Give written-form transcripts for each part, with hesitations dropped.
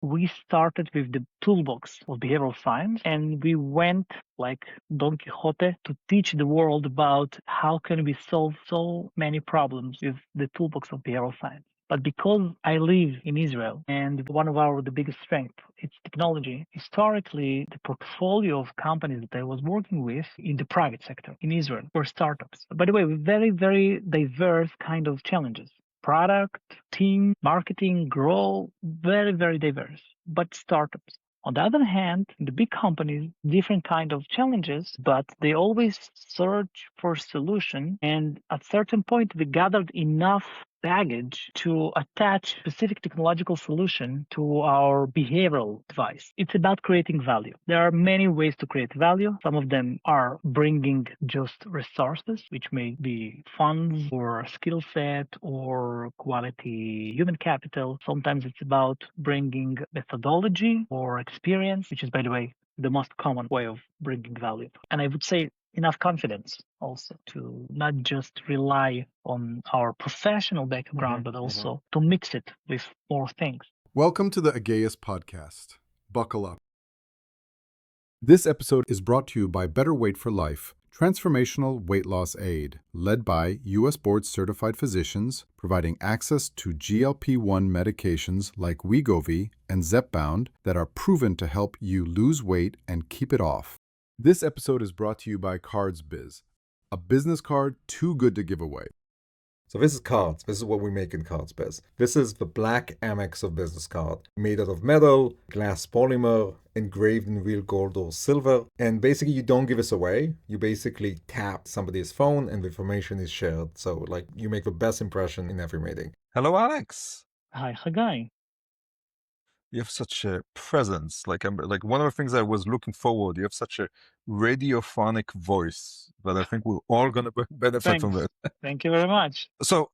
we started with the toolbox of behavioral science, and we went like Don Quixote to teach the world about how can we solve so many problems with the toolbox of behavioral science. But because I live in Israel and one of the biggest strengths, it's technology, historically, the portfolio of companies that I was working with in the private sector in Israel were startups. By the way, with very, very diverse kind of challenges. Product, team, marketing, grow, very, very diverse, but startups. On the other hand, the big companies, different kind of challenges, but they always search for solution. And at certain point, we gathered enough baggage to attach specific technological solution to our behavioral device. It's about creating value. There are many ways to create value. Some of them are bringing just resources, which may be funds or skill set or quality human capital. Sometimes it's about bringing methodology or experience, which is, by the way, the most common way of bringing value. And I would say enough confidence also to not just rely on our professional background, but also to mix it with more things. Welcome to the Ageas podcast. Buckle up. This episode is brought to you by Better Weight for Life, transformational weight loss aid, led by U.S. board-certified physicians, providing access to GLP-1 medications like Wegovy and Zepbound that are proven to help you lose weight and keep it off. This episode is brought to you by CardsBiz, a business card too good to give away. So this is cards. This is what we make in CardsBiz. This is the black Amex of business card, made out of metal, glass polymer, engraved in real gold or silver. And basically you don't give this away. You basically tap somebody's phone and the information is shared. So like you make the best impression in every meeting. Hello, Alex. Hi, Hagai. You have such a presence. Like one of the things I was looking forward. You have such a radiophonic voice that I think we're all going to benefit from it. Thank you very much. So,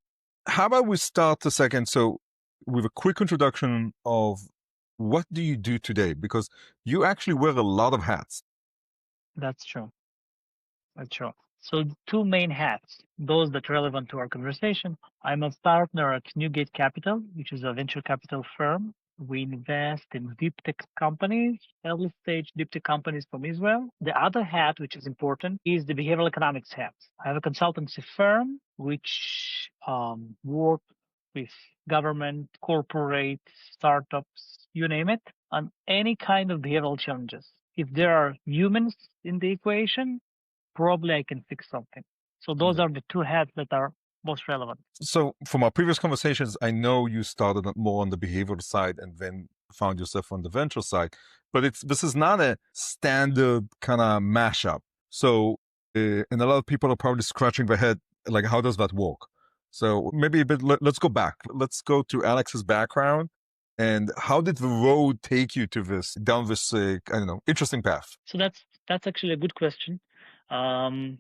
how about we start a second? So, with a quick introduction of what do you do today? Because you actually wear a lot of hats. That's true. That's true. So two main hats, those that are relevant to our conversation. I'm a partner at Newgate Capital, which is a venture capital firm. We invest in deep tech companies, early stage deep tech companies from Israel. The other hat, which is important, is the behavioral economics hat. I have a consultancy firm which work with government, corporate, startups, you name it, on any kind of behavioral challenges. If there are humans in the equation, probably I can fix something. So those are the two hats that are most relevant. So from our previous conversations, I know you started more on the behavioral side and then found yourself on the venture side, but this is not a standard kind of mashup. So, and a lot of people are probably scratching their head, like, how does that work? So maybe a bit, let's go back. Let's go to Alex's background. And how did the road take you to down this, interesting path? So that's actually a good question. I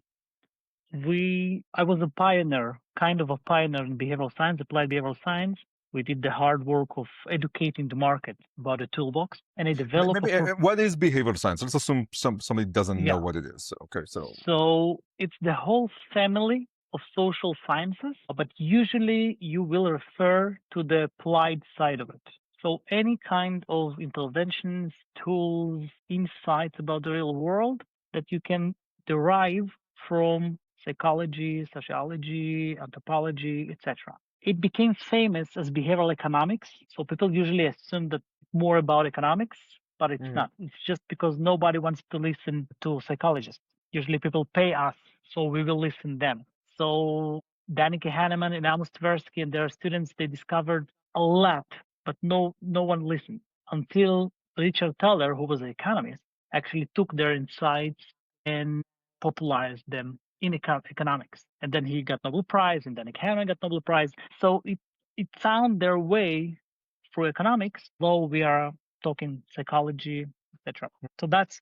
was a pioneer, kind of a pioneer in behavioral science, applied behavioral science. We did the hard work of educating the market about the toolbox, and I developed. What is behavioral science? Let's assume somebody doesn't know what it is. Okay, so it's the whole family of social sciences, but usually you will refer to the applied side of it. So any kind of interventions, tools, insights about the real world that you can derive from psychology, sociology, anthropology, etc. It became famous as behavioral economics. So people usually assume that more about economics, but it's not. It's just because nobody wants to listen to psychologists. Usually people pay us, so we will listen them. So Danica Hanneman and Amos Tversky and their students, they discovered a lot, but no one listened until Richard Thaler, who was an economist, actually took their insights and popularized them in economics. And then he got Nobel Prize, and then Hanneman got Nobel Prize. So it found their way through economics, though we are talking psychology, etc. So that's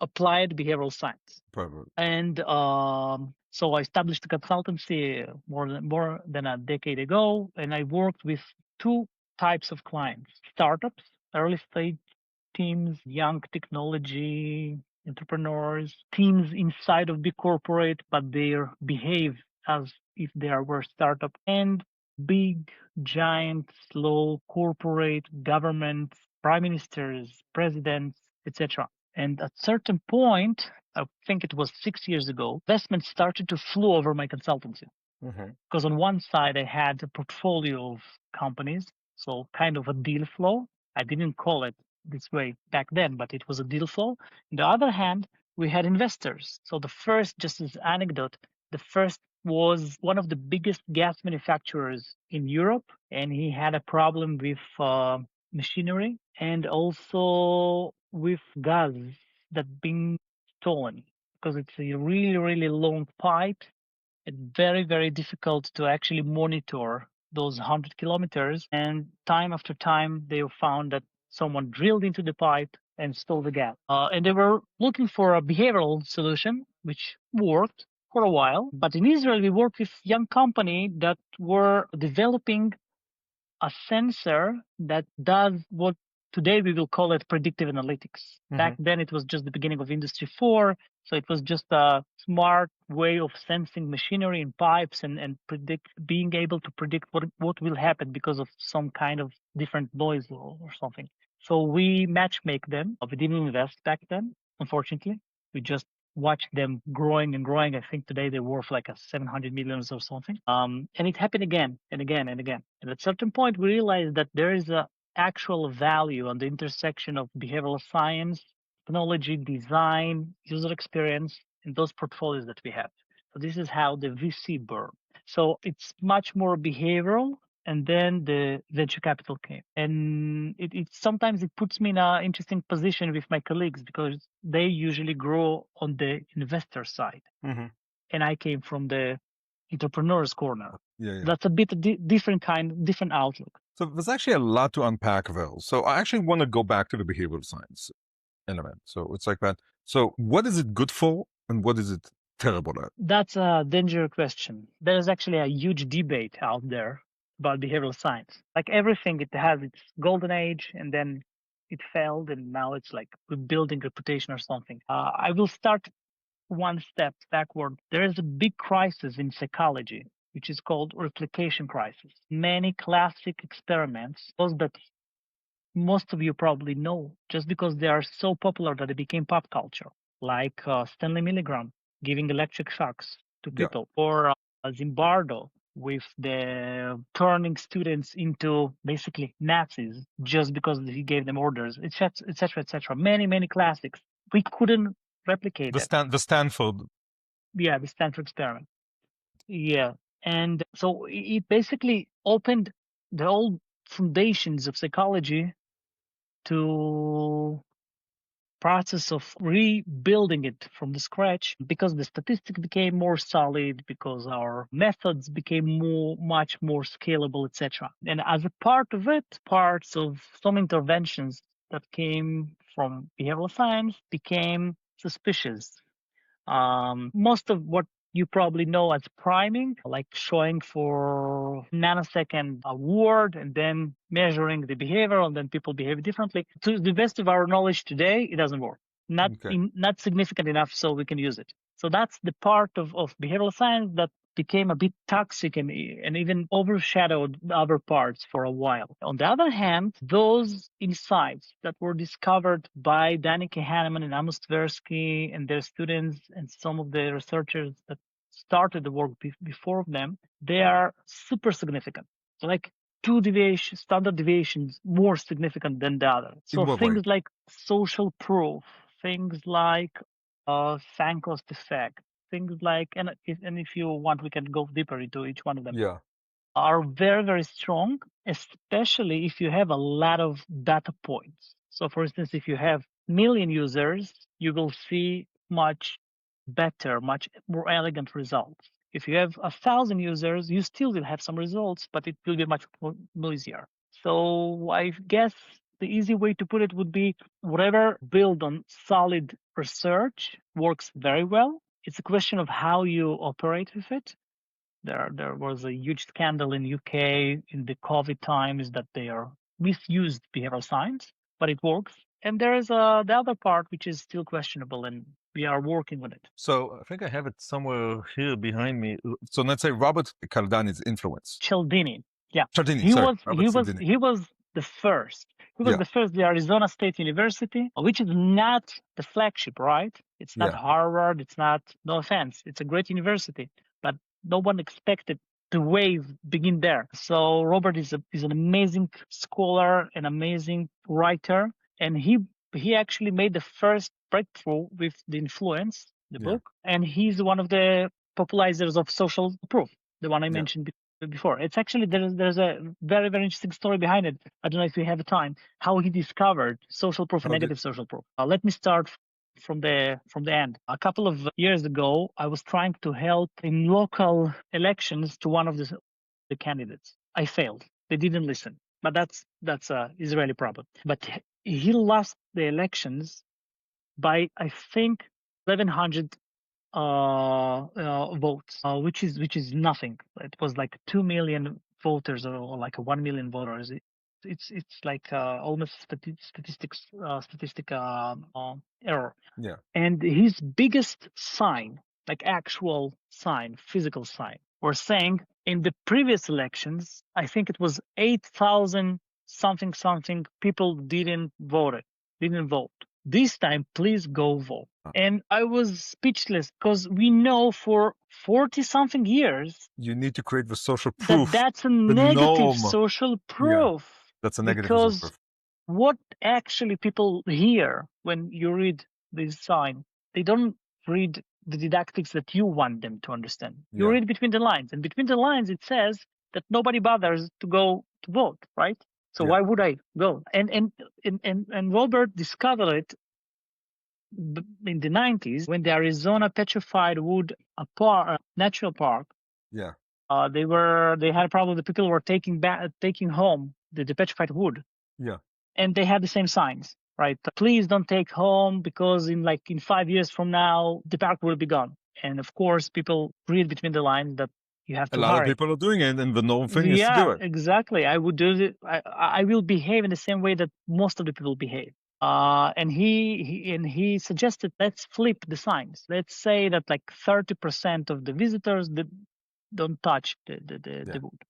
applied behavioral science. Perfect. And so I established a consultancy more than a decade ago, and I worked with two types of clients: startups, early stage teams, young technology entrepreneurs, teams inside of big corporate, but they behave as if they were a startup, and big, giant, slow corporate governments, prime ministers, presidents, etc. And at certain point, I think it was 6 years ago, investment started to flow over my consultancy. Because on one side, I had a portfolio of companies, so kind of a deal flow. I didn't call it this way back then, but it was a deal flow. On the other hand, we had investors. So the first, just as anecdote, the first was one of the biggest gas manufacturers in Europe, and he had a problem with machinery and also with gas that been stolen because it's a really, really long pipe. It's very, very difficult to actually monitor those 100 kilometers. And time after time, they found that someone drilled into the pipe and stole the gas. And they were looking for a behavioral solution, which worked for a while. But in Israel, we worked with young company that were developing a sensor that does what today we will call it predictive analytics. Back then, it was just the beginning of Industry 4. So it was just a smart way of sensing machinery and pipes and being able to predict what will happen because of some kind of different noise or something. So we matchmake them. We didn't invest back then, unfortunately. We just watched them growing and growing. I think today they're worth like a 700 millions or something. And it happened again and again and again. And at a certain point, we realized that there is a actual value on the intersection of behavioral science, technology, design, user experience, and those portfolios that we have. So this is how the VC burn. So it's much more behavioral, and then the venture capital came. And it sometimes it puts me in an interesting position with my colleagues because they usually grow on the investor side. And I came from the entrepreneur's corner. That's a bit different outlook. So there's actually a lot to unpack there. So I actually want to go back to the behavioral science element. So it's like that. So what is it good for and what is it terrible at? That's a dangerous question. There's actually a huge debate out there about behavioral science. Like everything, it has its golden age and then it failed and now it's like building reputation or something. I will start one step backward. There is a big crisis in psychology, which is called replication crisis. Many classic experiments, those that most of you probably know, just because they are so popular that they became pop culture, like Stanley Milgram giving electric shocks to people, or Zimbardo with the turning students into basically Nazis just because he gave them orders, etc., etc., etc. Many classics. We couldn't replicate the Stanford. Yeah, the Stanford experiment. Yeah, and so it basically opened the old foundations of psychology to process of rebuilding it from the scratch because the statistics became more solid, because our methods became much more scalable, etc. And as a part of it, parts of some interventions that came from behavioral science became suspicious. Most of what you probably know as priming, like showing for nanosecond a word and then measuring the behavior and then people behave differently. To the best of our knowledge today, it doesn't work. Not significant enough so we can use it. So that's the part of behavioral science that became a bit toxic and even overshadowed the other parts for a while. On the other hand, those insights that were discovered by Danica Hanneman and Amos Tversky and their students and some of the researchers that started the work before them, they are super significant. So like standard deviations more significant than the other. So things like social proof, things like sunk cost effect, things like, and if you want, we can go deeper into each one of them. Are very, very strong, especially if you have a lot of data points. So for instance, if you have million users, you will see much better, much more elegant results. If you have 1,000 users, you still will have some results, but it will be much more noisier. So I guess the easy way to put it would be whatever built on solid research works very well. It's a question of how you operate with it. There was a huge scandal in UK in the COVID times that they are misused behavioral science, but it works. And there is the other part which is still questionable, and we are working with it. So I think I have it somewhere here behind me. So let's say Robert Cialdini's influence. Cialdini, yeah. Cialdini, He was the first. He was Yeah. the first, the Arizona State University, which is not the flagship, right? It's not Yeah. Harvard. It's not, no offense. It's a great university, but no one expected the wave begin there. So Robert is an amazing scholar, an amazing writer, and he actually made the first breakthrough with the influence, the Yeah. book, and he's one of the popularizers of social proof, the one I Yeah. mentioned before. It's actually there's a very, very interesting story behind it. I don't know if we have time. How he discovered social proof and How did- negative social proof. Let me start from the end. A couple of years ago, I was trying to help in local elections to one of the candidates. I failed. They didn't listen. But that's a Israeli problem. But he lost the elections by, I think, 1,100 votes, which is nothing. It was like 2 million voters, or like 1 million voters. It's like almost statistic error. Yeah. And his biggest sign, like actual sign, physical sign, were saying in the previous elections, I think it was 8,000 something people didn't vote. This time, please go vote. And I was speechless because we know for 40 something years You need to create the social proof. that's a the negative norm. social proof. That's a negative social Because proof. what actually people hear when you read this sign, they don't read the didactics that you want them to understand. You Yeah. read between the lines, and between the lines it says that nobody bothers to go to vote, right? So Yeah. why would I go? And Robert discovered it in the 90s when the Arizona Petrified Wood Natural Park. Yeah. They had a problem. The people were taking home the petrified wood. Yeah. And they had the same signs, right? Please don't take home because in 5 years from now the park will be gone. And of course, people read between the lines that you have A to lot hurry. of people are doing it, and the normal thing is to do Yeah, it. exactly. I would do it. I will behave in the same way that most of the people behave. And he suggested, let's flip the signs. Let's say that 30% of the visitors that don't touch the wood,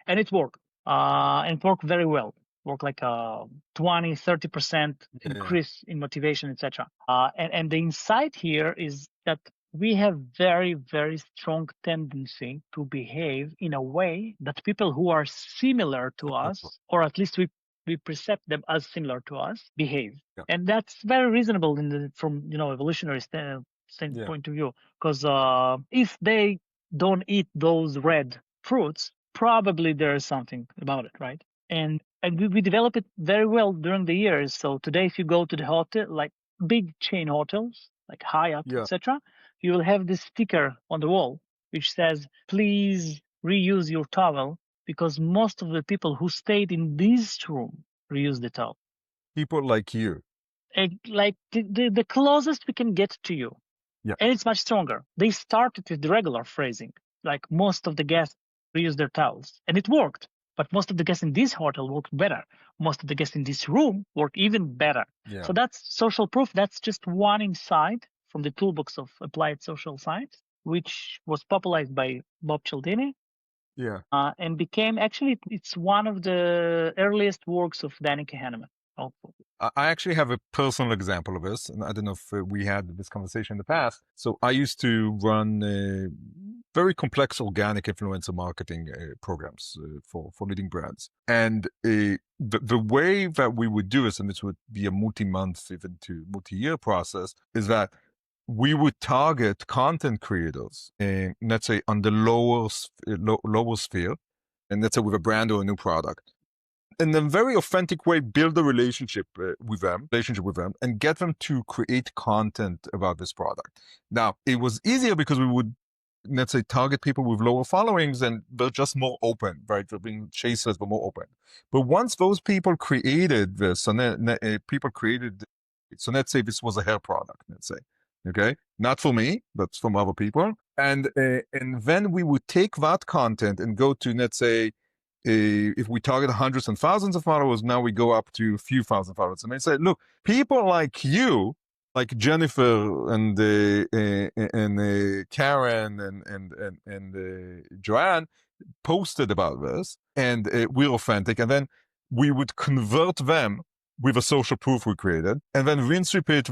and it worked. And it worked very well. Worked like a 20-30% increase in motivation, etc. And the insight here is that we have very, very strong tendency to behave in a way that people who are similar to us, or at least we perceive them as similar to us, behave. Yeah. And that's very reasonable from evolutionary point of view, because if they don't eat those red fruits, probably there is something about it, right? And we develop it very well during the years. So today, if you go to the hotel, like big chain hotels, like Hyatt, etc., you will have this sticker on the wall which says, "Please reuse your towel," because most of the people who stayed in this room reuse the towel. People like you. Like the closest we can get to you. Yeah. And it's much stronger. They started with the regular phrasing, like most of the guests reuse their towels, and it worked. But most of the guests in this hotel worked better. Most of the guests in this room work even better. Yeah. So that's social proof. That's just one insight from the toolbox of applied social science, which was popularized by Bob Cialdini. Yeah. And became, actually, it's one of the earliest works of Danny Kahneman. I actually have a personal example of this, and I don't know if we had this conversation in the past. So I used to run very complex organic influencer marketing programs for leading brands, and the way that we would do this, and this would be a multi-month, even to multi-year process, is that we would target content creators, let's say on the lower sphere, and let's say with a brand or a new product. In a very authentic way, build a relationship with them, and get them to create content about this product. Now, it was easier because we would, let's say, target people with lower followings, and they're just more open, right? They're being chasers, but more open. But once those people created this, so let's say this was a hair product, let's say, okay, not for me, but from other people, and then we would take that content and go to, let's say, if we target hundreds and thousands of followers, now we go up to a few thousand followers. And they say, look, people like you, like Jennifer and Karen and Joanne posted about this, and we're authentic. And then we would convert them with a social proof we created, and then rinse, repeat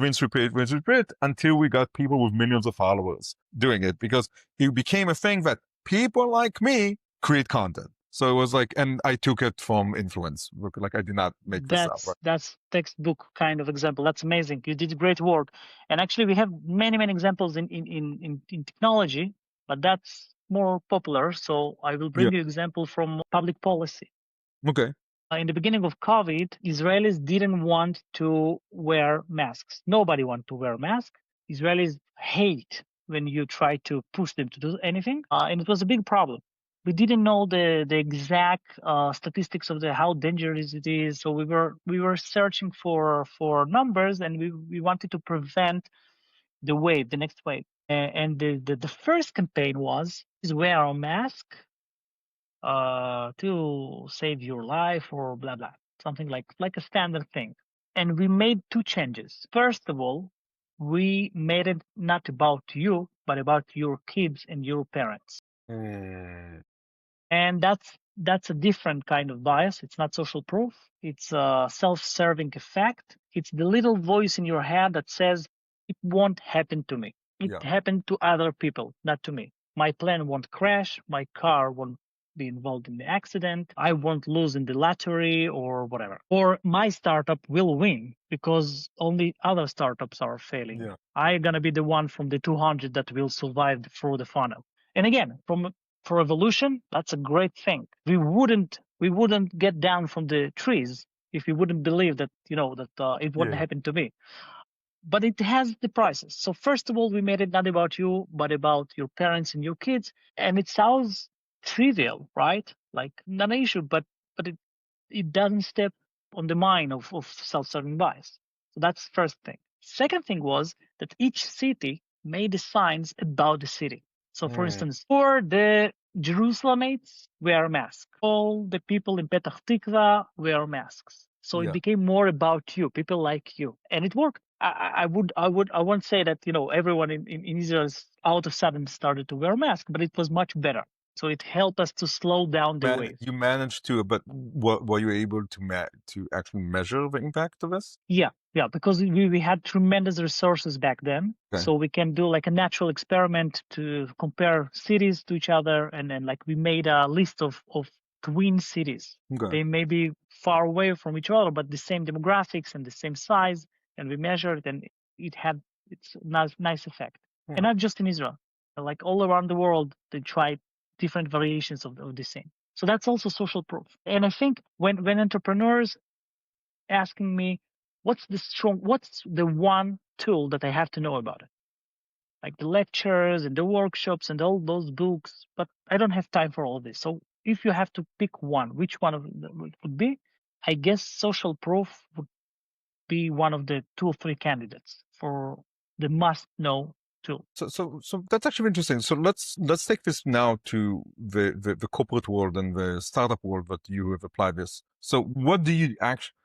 until we got people with millions of followers doing it, because it became a thing that people like me create content. So it was like, and I took it from influence. Like I did not make this up. Right? That's textbook kind of example. That's amazing. You did great work. And actually we have many examples in technology, but that's more popular. So I will bring you example from public policy. Okay. In the beginning of COVID, Israelis didn't want to wear masks. Nobody wanted to wear masks. Israelis hate when you try to push them to do anything, and it was a big problem. We didn't know the exact statistics of how dangerous it is, so we were searching for numbers, and we wanted to prevent the next wave. And the first campaign was wear a mask to save your life or blah blah, something like a standard thing. And we made two changes. First of all, we made it not about you but about your kids and your parents. And that's a different kind of bias. It's not social proof. It's a self-serving effect. It's the little voice in your head that says it won't happen to me. It happened to other people, not to me. My plane won't crash. My car won't be involved in the accident. I won't lose in the lottery or whatever. Or my startup will win because only other startups are failing. I'm going to be the one from the 200 that will survive through the funnel. And again, for evolution, that's a great thing. We wouldn't get down from the trees if we wouldn't believe that, it wouldn't happen to me. But it has the prices. So first of all, we made it not about you, but about your parents and your kids. And it sounds trivial, right? Like not an issue, but it doesn't step on the mind of self-serving bias. So that's first thing. Second thing was that each city made the signs about the city. So for instance, for the Jerusalemites wear masks. All the people in Petah Tikva wear masks. So it became more about you, people like you, and it worked. I won't say that everyone in Israel out of sudden started to wear masks, but it was much better. So it helped us to slow down the wave. You managed to, but were you able to actually measure the impact of this? Yeah, because we had tremendous resources back then. Okay. So we can do like a natural experiment to compare cities to each other, and then like we made a list of twin cities. Okay. They may be far away from each other, but the same demographics and the same size, and we measured, and it's a nice effect. Yeah. And not just in Israel, like all around the world, they tried different variations of the same. So that's also social proof. And I think when entrepreneurs asking me, what's the one tool that I have to know about it? Like the lectures and the workshops and all those books, but I don't have time for all of this. So if you have to pick one, which one of them would be? I guess social proof would be one of the 2 or 3 candidates for the must-know tool. So that's actually interesting. So let's take this now to the corporate world and the startup world that you have applied this. So what do you actually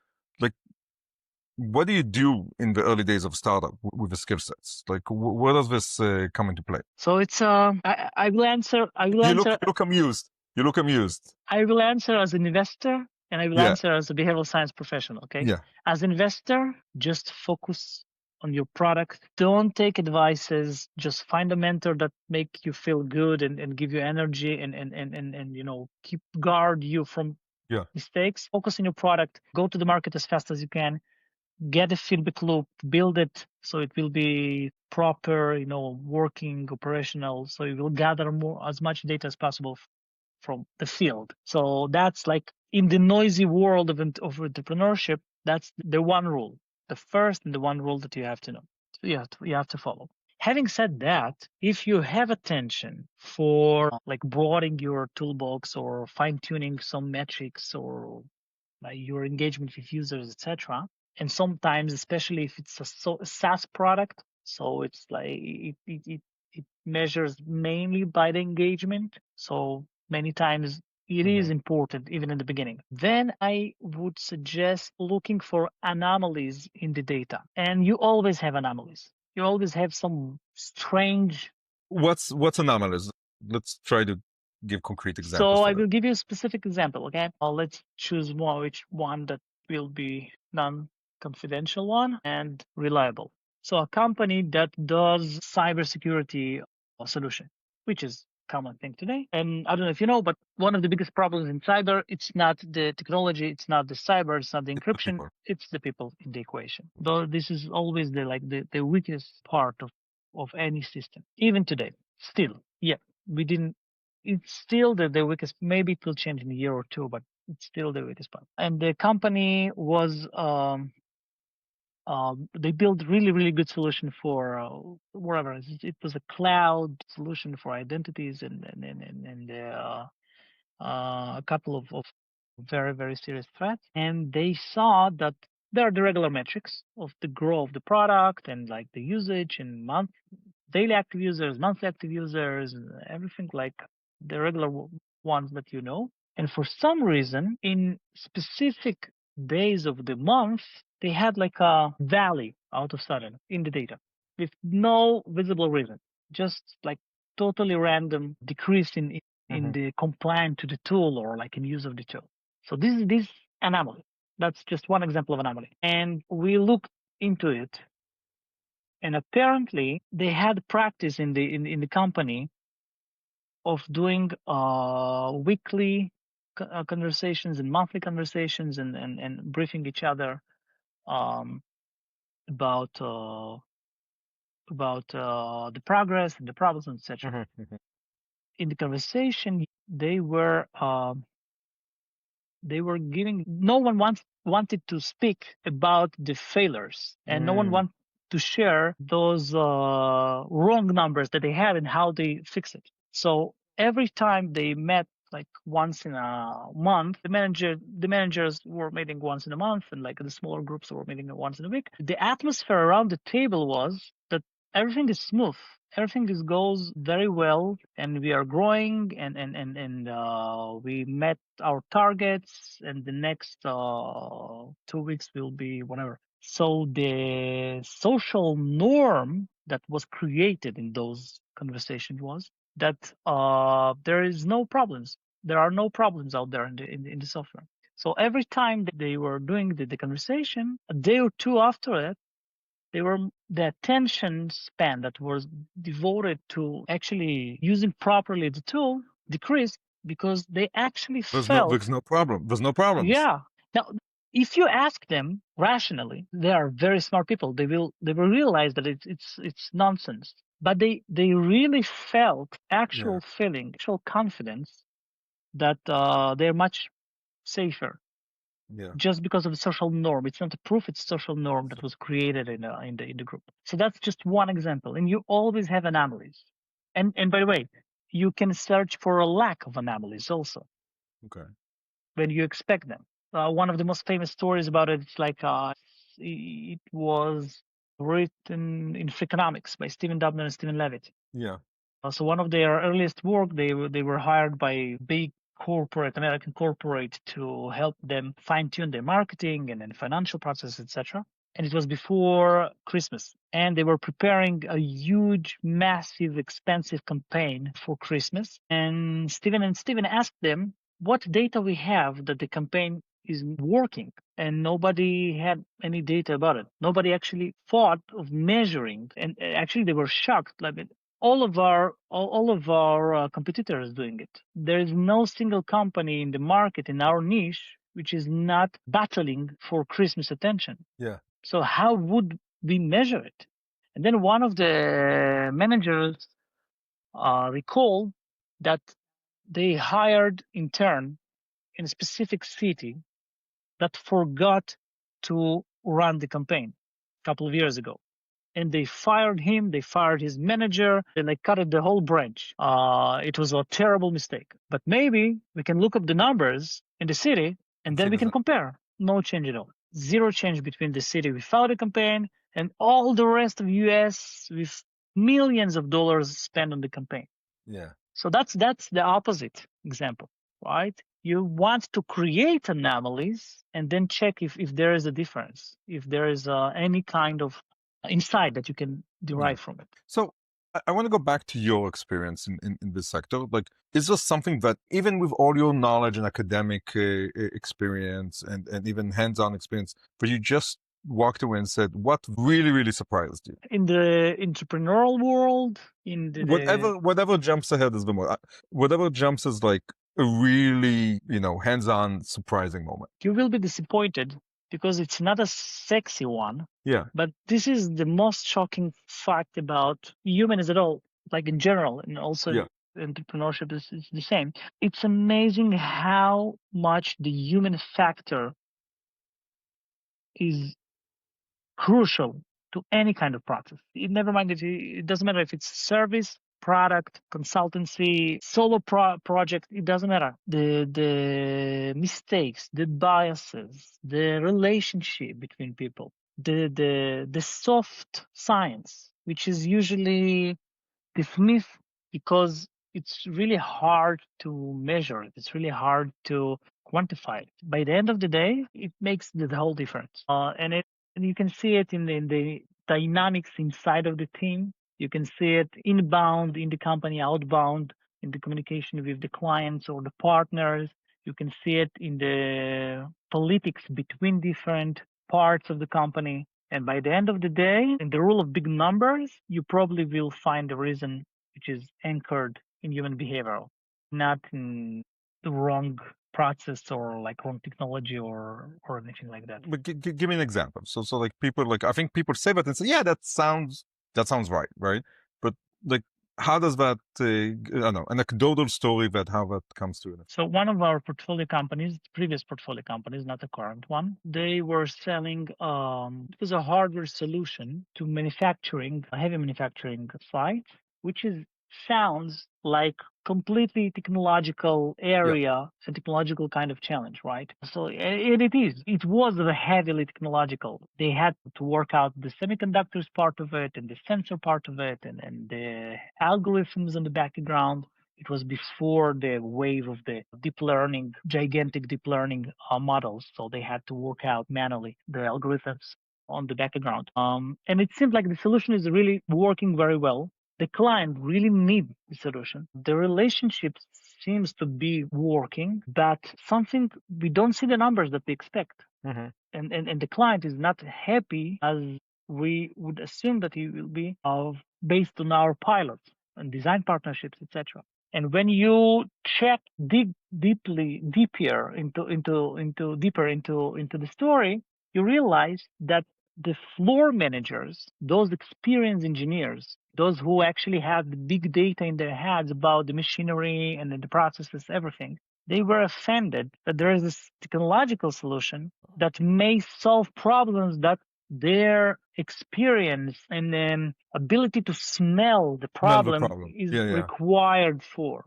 what do you do in the early days of startup with the skill sets? Like, where does this come into play? So it's I will answer. You look amused. You look amused. I will answer as an investor, and I will answer as a behavioral science professional. Okay. Yeah. As an investor, just focus on your product. Don't take advices. Just find a mentor that make you feel good and give you energy and keep guard you from mistakes. Focus on your product. Go to the market as fast as you can. Get a feedback loop, build it so it will be proper, working, operational. So you will gather as much data as possible from the field. So that's like in the noisy world of entrepreneurship, that's the one rule, the first and the one rule that you have to know. You have to follow. Having said that, if you have attention for like broadening your toolbox or fine tuning some metrics or like your engagement with users, etc., and sometimes, especially if it's a SaaS product, so it's like it measures mainly by the engagement. So many times it is important, even in the beginning. Then I would suggest looking for anomalies in the data. And you always have anomalies. You always have some strange... What's anomalies? Let's try to give concrete So examples I for will that. give you a specific example, okay? Let's choose which one that will be non-confidential one and reliable. So a company that does cybersecurity solution, which is common thing today. And I don't know if you know, but one of the biggest problems in cyber, it's not the technology, it's not the cyber, it's not the It's the encryption, people. it's the people in the equation. Though this is always the weakest part of any system, even today. Still, yeah, we didn't. It's still the weakest. Maybe it will change in a year or two, but it's still the weakest part. And the company was they built really good solution for whatever it was, a cloud solution for identities and a couple of very serious threats. And they saw that there are the regular metrics of the growth of the product and like the usage and daily active users, monthly active users, and everything like the regular ones that you know. And for some reason, in specific days of the month, they had like a valley out of sudden in the data with no visible reason, just like totally random decrease in Mhm. the compliance to the tool or like in use of the tool. So this is this anomaly. That's just one example of anomaly. And we looked into it, and apparently they had practice in the company of doing weekly conversations and monthly conversations and briefing each other um, about the progress and the problems, etc. Mhm. Mhm. In the conversation, they were giving. No one wanted to speak about the failures, and no one Mm. wanted to share those wrong numbers that they had and how they fix it. So every time they met, like once in a month, the managers were meeting once in a month, and like the smaller groups were meeting once in a week. The atmosphere around the table was that everything is smooth, everything goes very well, and we are growing, and we met our targets, and the next 2 weeks will be whatever. So the social norm that was created in those conversations was that there is no problems. There are no problems out there in the software. So every time that they were doing the conversation, a day or two after it, the attention span that was devoted to actually using properly the tool decreased because they actually felt, There's no problem. There's no problems. yeah. Now, if you ask them rationally, they are very smart people. They will realize that it's nonsense. But they really felt Yeah. actual feeling, actual confidence that they're much safer Yeah. just because of the social norm. It's not a proof; it's social norm that was created in the group. So that's just one example, and you always have anomalies. And by the way, you can search for a lack of anomalies also Okay. when you expect them. One of the most famous stories about it, it's like it was written in Freakonomics by Stephen Dubner and Stephen Levitt. Yeah. So one of their earliest work, they were hired by big American corporate to help them fine tune their marketing and financial process, etc. And it was before Christmas, and they were preparing a huge, massive, expensive campaign for Christmas. And Stephen asked them, "What data we have that the campaign is working?" And nobody had any data about it. Nobody actually thought of measuring, and actually they were shocked. Like all of our competitors doing it. There is no single company in the market in our niche which is not battling for Christmas attention. Yeah. So how would we measure it? And then one of the managers recalled that they hired intern in a specific city that forgot to run the campaign a couple of years ago. And they fired him, they fired his manager, and they cut the whole branch. It was a terrible mistake. But maybe we can look up the numbers in the city, and then we can compare. No change at all. Zero change between the city without a campaign and all the rest of US with millions of dollars spent on the campaign. Yeah. So that's the opposite example, right? You want to create anomalies and then check if there is a difference, if there is any kind of insight that you can Yeah. derive from it. So I want to go back to your experience in this sector. Like, is this something that even with all your knowledge and academic experience and even hands-on experience, but you just walked away and said, what really, really surprised you? In the entrepreneurial world, in Whatever jumps ahead is the more, whatever jumps is like a really, hands-on surprising moment. you will be disappointed because it's not a sexy one. Yeah. But this is the most shocking fact about humans at all, like in general, and also Yeah. entrepreneurship is the same. It's amazing how much the human factor is crucial to any kind of process. Never mind it doesn't matter if it's service, product, consultancy, solo project. It doesn't matter. The mistakes, the biases, the relationship between people, the soft science, which is usually dismissed because it's really hard to measure it. It's really hard to quantify it. By the end of the day, it makes the whole difference. And you can see it in the dynamics inside of the team. You can see it inbound in the company, outbound in the communication with the clients or the partners. You can see it in the politics between different parts of the company. And by the end of the day, in the rule of big numbers, you probably will find a reason which is anchored in human behavior, not in the wrong process or like wrong technology or anything like that. But give me an example. So like people, like I think people say that and say, yeah, that sounds right? But like, how does that? I don't know, an anecdotal story that how that comes to it. So one of our portfolio companies, previous portfolio companies, not the current one, they were selling it was a hardware solution to manufacturing, a heavy manufacturing site, which is sounds like completely technological area and technological kind of challenge, right? So and it was a heavily technological. They had to work out the semiconductors part of it and the sensor part of it and the algorithms in the background. It was before the wave of the deep learning, gigantic deep learning models. So they had to work out manually the algorithms on the background. And it seemed like the solution is really working very well. The client really needs the solution. The relationship seems to be working, but something we don't see the numbers that we expect. Mm-hmm. And the client is not happy as we would assume that he will be based on our pilots and design partnerships, etc. And when you check deeper into the story, you realize that the floor managers, those experienced engineers, those who actually have the big data in their heads about the machinery and the processes, everything, they were offended that there is this technological solution that may solve problems that their experience and ability to smell the problem is required for.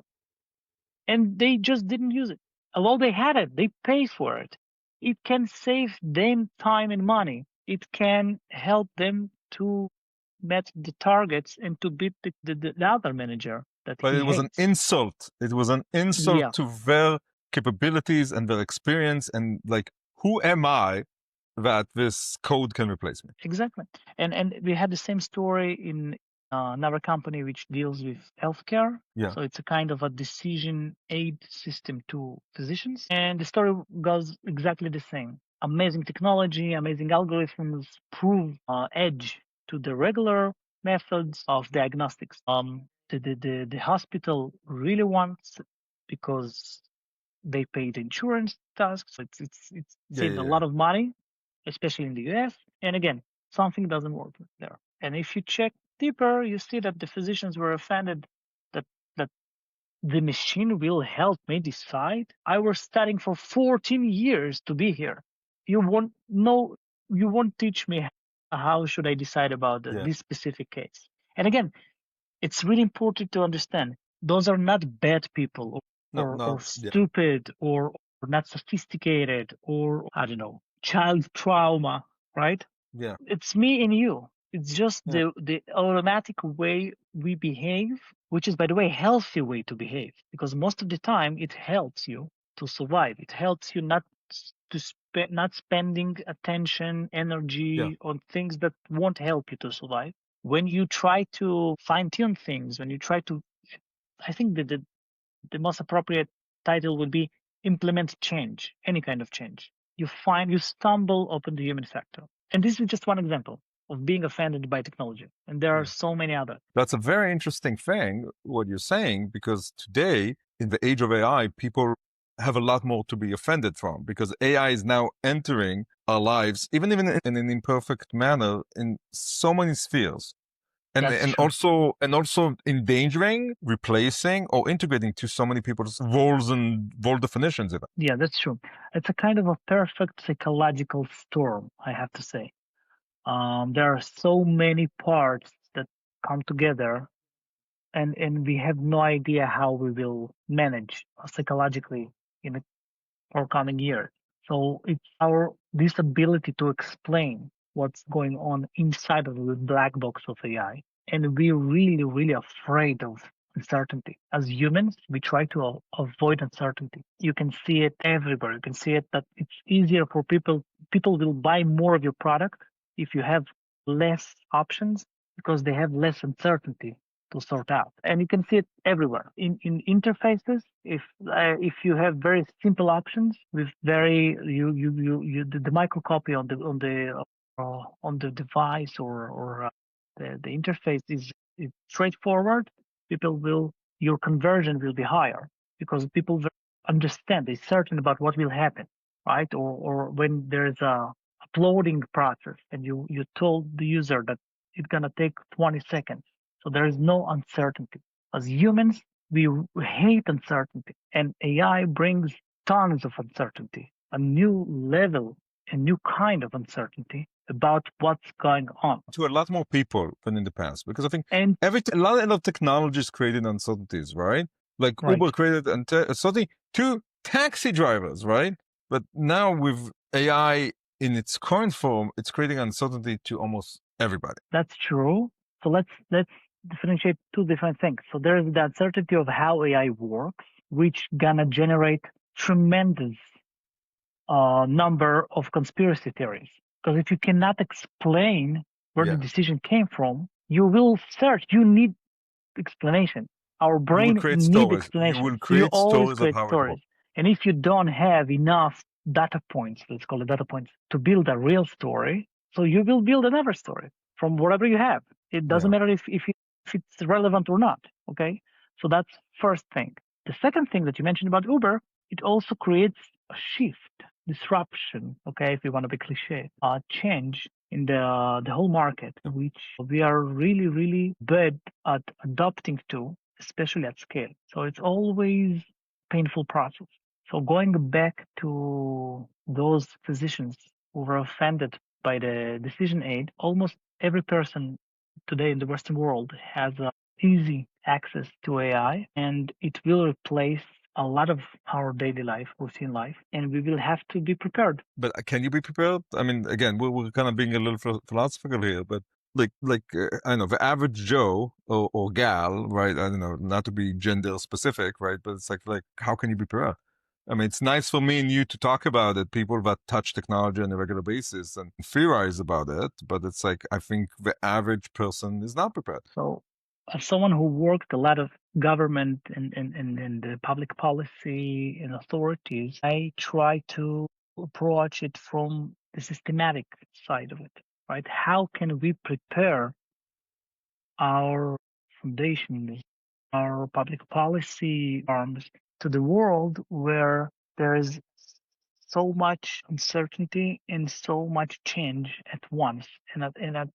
And they just didn't use it. Although they had it, they paid for it. It can save them time and money. It can help them to meet the targets and to beat the other manager that But he it was hates. an insult. It was an insult to their capabilities and their experience. And like, who am I that this code can replace me? Exactly. And we had the same story in another company which deals with healthcare. Yeah. So it's a kind of a decision aid system to physicians. And the story goes exactly the same. Amazing technology, amazing algorithms prove edge to the regular methods of diagnostics. The hospital really wants because they pay the insurance tasks. So it's saved a lot of money, especially in the US. And again, something doesn't work there. And if you check deeper, you see that the physicians were offended that the machine will help me decide. I was studying for 14 years to be here. You won't teach me how should I decide about this specific case. And again, it's really important to understand those are not bad people or stupid or not sophisticated or I don't know, child trauma, right? Yeah. It's me and you. It's just the automatic way we behave, which is, by the way, healthy way to behave, because most of the time it helps you to survive. It helps you not spending attention, energy on things that won't help you to survive. when you try to fine tune things, when you try to, I think that the most appropriate title would be implement change, any kind of change. You stumble upon the human factor. And this is just one example of being offended by technology. And there are so many others. That's a very interesting thing, what you're saying, because today, in the age of AI, people have a lot more to be offended from because AI is now entering our lives, even in an imperfect manner, in so many spheres. And also endangering, replacing, or integrating to so many people's roles and role definitions. Yeah, that's true. It's a kind of a perfect psychological storm, I have to say. There are so many parts that come together, and we have no idea how we will manage psychologically in the forthcoming year. So it's our disability to explain what's going on inside of the black box of AI. And we're really, really afraid of uncertainty. As humans, we try to avoid uncertainty. You can see it everywhere. You can see it that it's easier for people. People will buy more of your product if you have less options because they have less uncertainty to sort out. And you can see it everywhere in interfaces. If you have very simple options with very the microcopy on the device or the interface is straightforward, your conversion will be higher because people understand, they're certain about what will happen, right? Or when there's a uploading process and you told the user that it's gonna take 20 seconds. So there is no uncertainty. As humans, we hate uncertainty, and AI brings tons of uncertainty, a new level, a new kind of uncertainty about what's going on. To a lot more people than in the past, because I think And a lot of technologies created uncertainties, right? Like Uber created uncertainty to taxi drivers, right? But now with AI in its current form, it's creating uncertainty to almost everybody. That's true. So let's differentiate two different things. So there is the uncertainty of how AI works, which gonna generate tremendous number of conspiracy theories. Because if you cannot explain where the decision came from, you will search. You need explanation. Our brain needs explanation. You will create stories of how it works. And if you don't have enough data points, let's call it data points, to build a real story, so you will build another story from whatever you have. It doesn't matter if it's relevant or not. Okay, so that's first thing. The second thing that you mentioned about Uber, it also creates a shift, disruption. Okay, if you want to be cliche, a change in the whole market, which we are really, really bad at adopting to, especially at scale. So it's always painful process. So going back to those physicians who were offended by the decision aid, almost every person today in the Western world has easy access to AI, and it will replace a lot of our daily life, routine life, and we will have to be prepared. But can you be prepared? I mean, again, we're kind of being a little philosophical here, but I don't know, the average Joe or gal, right? I don't know, not to be gender specific, right? But it's like how can you be prepared? I mean, it's nice for me and you to talk about it, people that touch technology on a regular basis and theorize about it, but it's like, I think the average person is not prepared. So as someone who worked a lot of government and the public policy and authorities, I try to approach it from the systematic side of it, right? How can we prepare our foundations, our public policy arms to the world where there is so much uncertainty and so much change at once and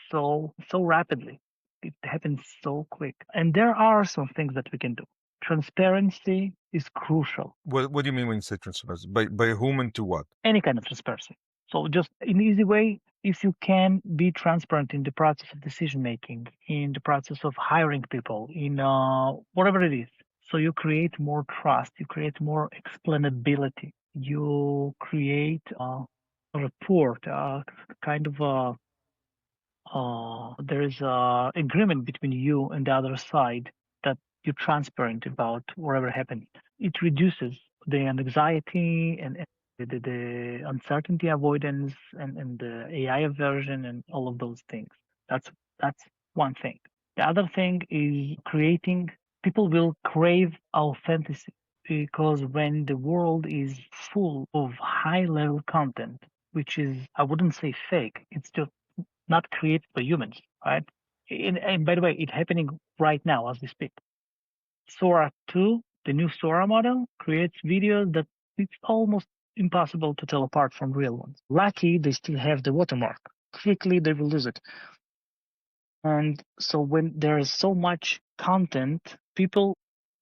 so rapidly. It happens so quick. And there are some things that we can do. Transparency is crucial. What do you mean when you say transparency? By whom and to what? Any kind of transparency. So just in an easy way, if you can be transparent in the process of decision making, in the process of hiring people, in whatever it is. So you create more trust, you create more explainability, you create a report, kind of there is a agreement between you and the other side that you're transparent about whatever happened. It reduces the anxiety and the uncertainty avoidance and the AI aversion and all of those things. That's That's one thing. The other thing is creating, people will crave authenticity because when the world is full of high level content, which is, I wouldn't say fake, it's just not created by humans, right? And by the way, it's happening right now as we speak. Sora 2, the new Sora model, creates videos that it's almost impossible to tell apart from real ones. Lucky they still have the watermark. Quickly they will lose it. And so when there is so much content, people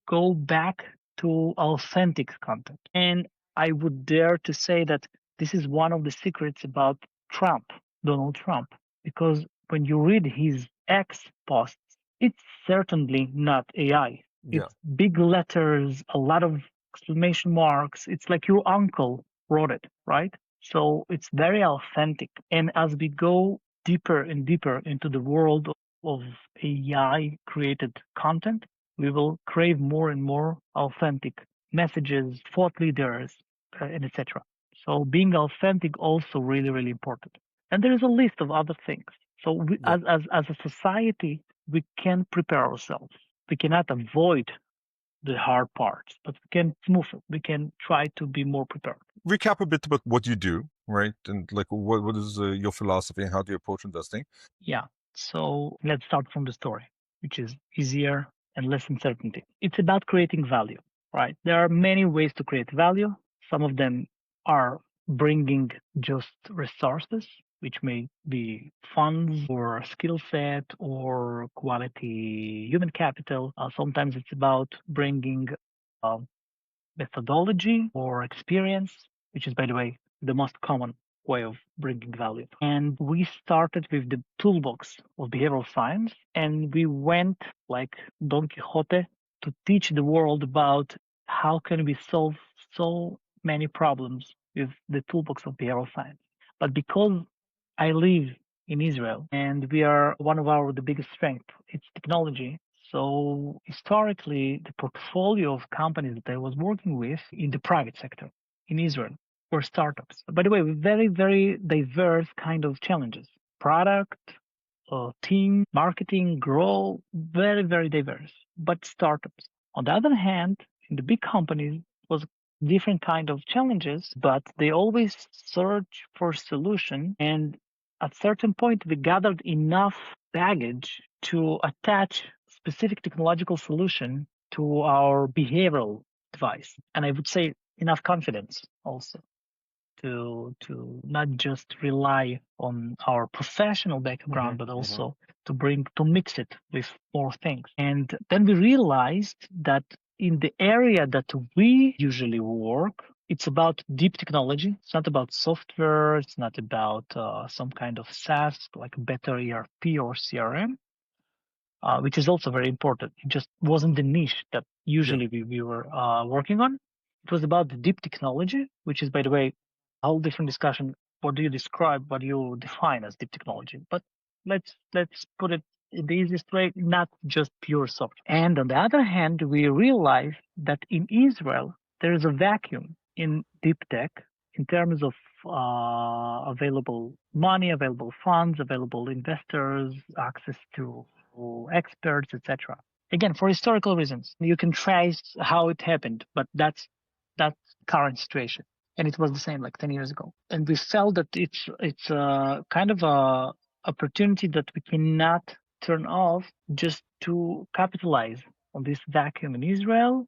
go back to authentic content. And I would dare to say that this is one of the secrets about Trump, Donald Trump, because when you read his X posts, it's certainly not AI. Yeah. It's big letters, a lot of exclamation marks. It's like your uncle wrote it, right? So it's very authentic. And as we go deeper and deeper into the world of AI created content, we will crave more and more authentic messages, thought leaders, and etc. So being authentic also really, really important. And there is a list of other things. So we, Yeah. as a society, we can prepare ourselves. We cannot avoid the hard parts, but we can smooth it. We can try to be more prepared. Recap a bit about what you do, right? And like, what is your philosophy and how do you approach investing? Yeah. So let's start from the story, which is easier and less uncertainty. It's about creating value, right? There are many ways to create value. Some of them are bringing just resources, which may be funds or skill set or quality human capital. Sometimes it's about bringing uh, methodology or experience, which is, by the way, the most common way of bringing value. And we started with the toolbox of behavioral science, and we went like Don Quixote to teach the world about how can we solve so many problems with the toolbox of behavioral science. But because I live in Israel and we are one of the biggest strength, it's technology. So historically, the portfolio of companies that I was working with in the private sector in Israel were startups. By the way, with very, very diverse kind of challenges. Product, team, marketing, grow, very, very diverse, but startups. On the other hand, in the big companies, it was different kind of challenges, but they always search for solution. And at certain point, we gathered enough baggage to attach specific technological solution to our behavioral device. And I would say enough confidence also to not just rely on our professional background, but also to mix it with more things. And then we realized that in the area that we usually work, it's about deep technology. It's not about software. It's not about some kind of SaaS, like better ERP or CRM, which is also very important. It just wasn't the niche that usually we were working on. It was about the deep technology, which is, by the way, a whole different discussion. What do you describe? What do you define as deep technology? But let's put it in the easiest way, not just pure software. And on the other hand, we realized that in Israel there is a vacuum in deep tech in terms of available money, available funds, available investors, access to experts, etc. Again, for historical reasons, you can trace how it happened, but that's current situation, and it was the same like 10 years ago. And we felt that it's a kind of a opportunity that we cannot turn off just to capitalize on this vacuum in Israel,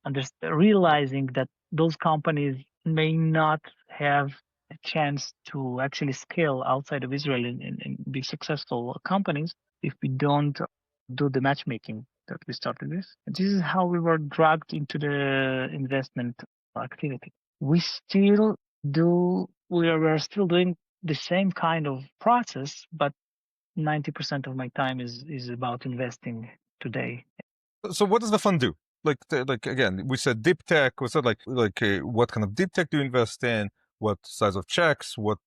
and just realizing that those companies may not have a chance to actually scale outside of Israel and be successful companies if we don't do the matchmaking that we started with. And this is how we were dragged into the investment activity. We still do, we're still doing the same kind of process, but 90% of my time is about investing today. So what does the fund do? Like again, we said deep tech. We said what kind of deep tech do you invest in? What size of checks? What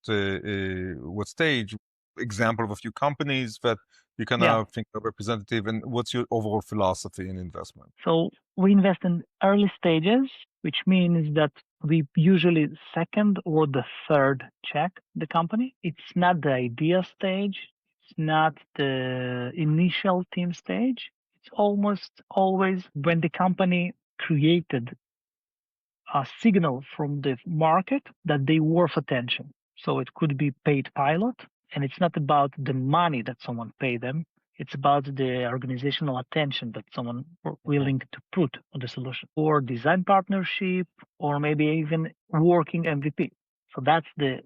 stage? Example of a few companies that you kind of think are representative, and what's your overall philosophy in investment? So we invest in early stages, which means that we usually second or the third check the company. It's not the idea stage. It's not the initial team stage. It's almost always when the company created a signal from the market that they worth attention. So it could be paid pilot, and it's not about the money that someone paid them. It's about the organizational attention that someone were willing to put on the solution, or design partnership, or maybe even working MVP. So that's the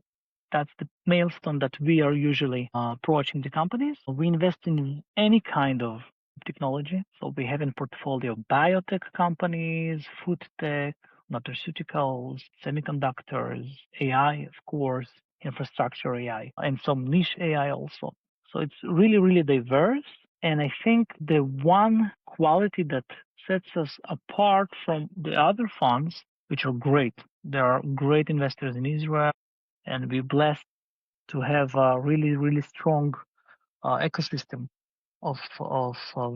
milestone that we are usually approaching the companies. We invest in any kind of technology. So we have in portfolio biotech companies, food tech, nutraceuticals, semiconductors, AI, of course, infrastructure AI, and some niche AI also. So it's really, really diverse. And I think the one quality that sets us apart from the other funds, which are great, there are great investors in Israel, and we're blessed to have a really, really strong ecosystem of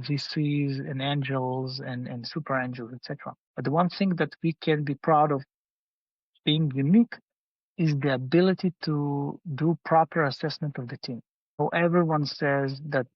VCs and angels and super angels, etc. But the one thing that we can be proud of being unique is the ability to do proper assessment of the team. So everyone says that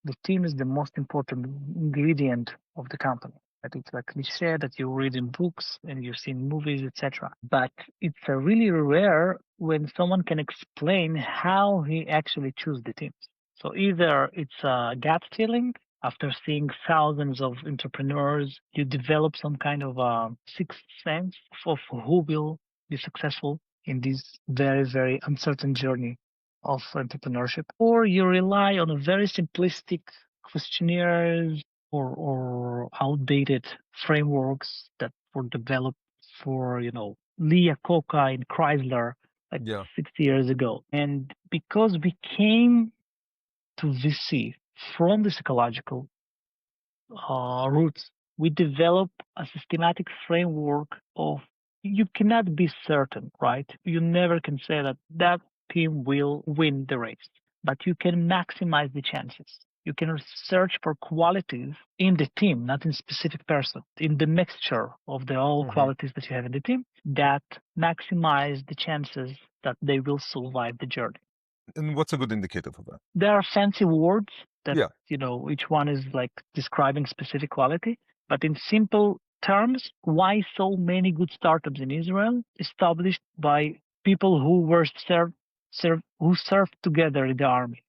the team is the most important ingredient of the company. That it's a cliche that you read in books and you've seen movies, etc. But it's really rare when someone can explain how he actually choose the teams. So either it's a gut feeling. After seeing thousands of entrepreneurs, you develop some kind of a sixth sense of who will be successful in this very, very uncertain journey of entrepreneurship, or you rely on a very simplistic questionnaires or outdated frameworks that were developed for, Lee Iacocca in Chrysler like Yeah. 60 years ago. And because we came to VC from the psychological roots, we develop a systematic framework of you cannot be certain, right? You never can say that team will win the race, but you can maximize the chances. You can search for qualities in the team, not in specific person, in the mixture of the all qualities that you have in the team that maximize the chances that they will survive the journey. And what's a good indicator for that? There are fancy words that, Yeah. each one is like describing specific quality. But in simple terms, why so many good startups in Israel established by people who were served together in the army,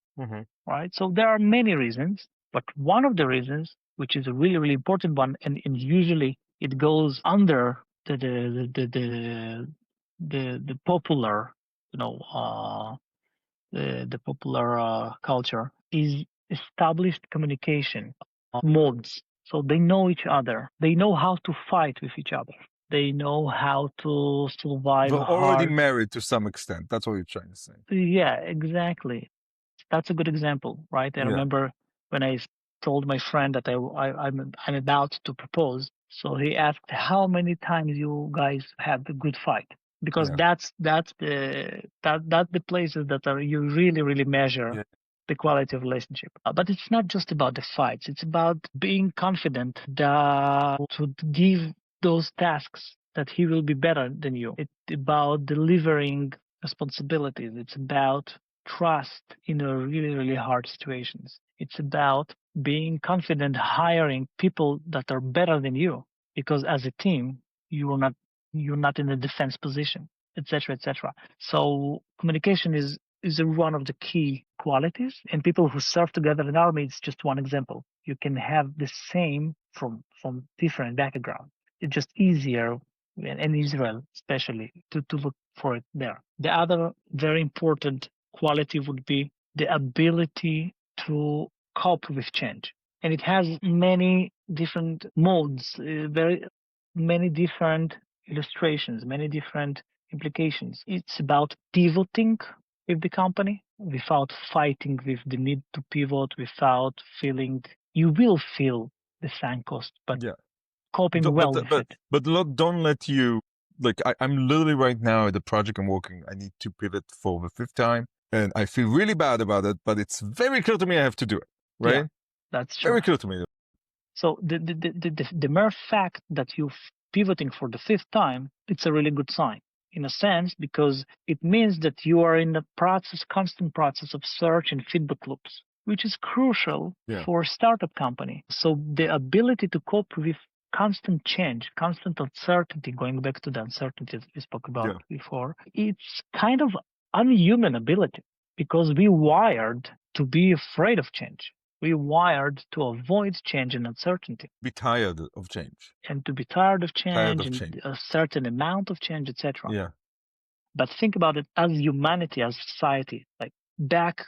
right? So there are many reasons, but one of the reasons, which is a really, really important one, and usually it goes under the popular, the popular culture, is established communication modes. So they know each other. They know how to fight with each other. They know how to survive They're already hard. married to some extent. That's what you're trying to say. Yeah, exactly. That's a good example, right? I Yeah. remember when I told my friend that I'm about to propose. So he asked how many times you guys had a good fight, because Yeah. that's the places that are you really measure Yeah. the quality of relationship. But it's not just about the fights. It's about being confident that to give those tasks that he will be better than you. It's about delivering responsibilities. It's about trust in a really hard situations. It's about being confident hiring people that are better than you, because as a team you're not in a defense position, etc., etc. So communication is one of the key qualities, and people who serve together in army is just one example. You can have the same from different background. It's just easier in Israel especially to look for it there. The other very important quality would be the ability to cope with change. And it has many different modes, very many different illustrations, many different implications. It's about pivoting with the company without fighting with the need to pivot, without feeling you will feel the sunk cost, but Yeah. coping well with it. But don't let you, like, I'm literally right now at the project I'm working. I need to pivot for the fifth time, and I feel really bad about it, but it's very clear to me I have to do it, right? Yeah, that's true. Very clear to me. So the mere fact that you're pivoting for the fifth time, it's a really good sign. in a sense, because it means that you are in the constant process of search and feedback loops, which is crucial for a startup company. So the ability to cope with constant change, constant uncertainty, going back to the uncertainty we spoke about before, it's kind of unhuman ability because we wired to be afraid of change. We wired to avoid change and uncertainty. Be tired of change. And to be tired of change and a certain amount of change, etc. Yeah. But think about it as humanity, as society, like back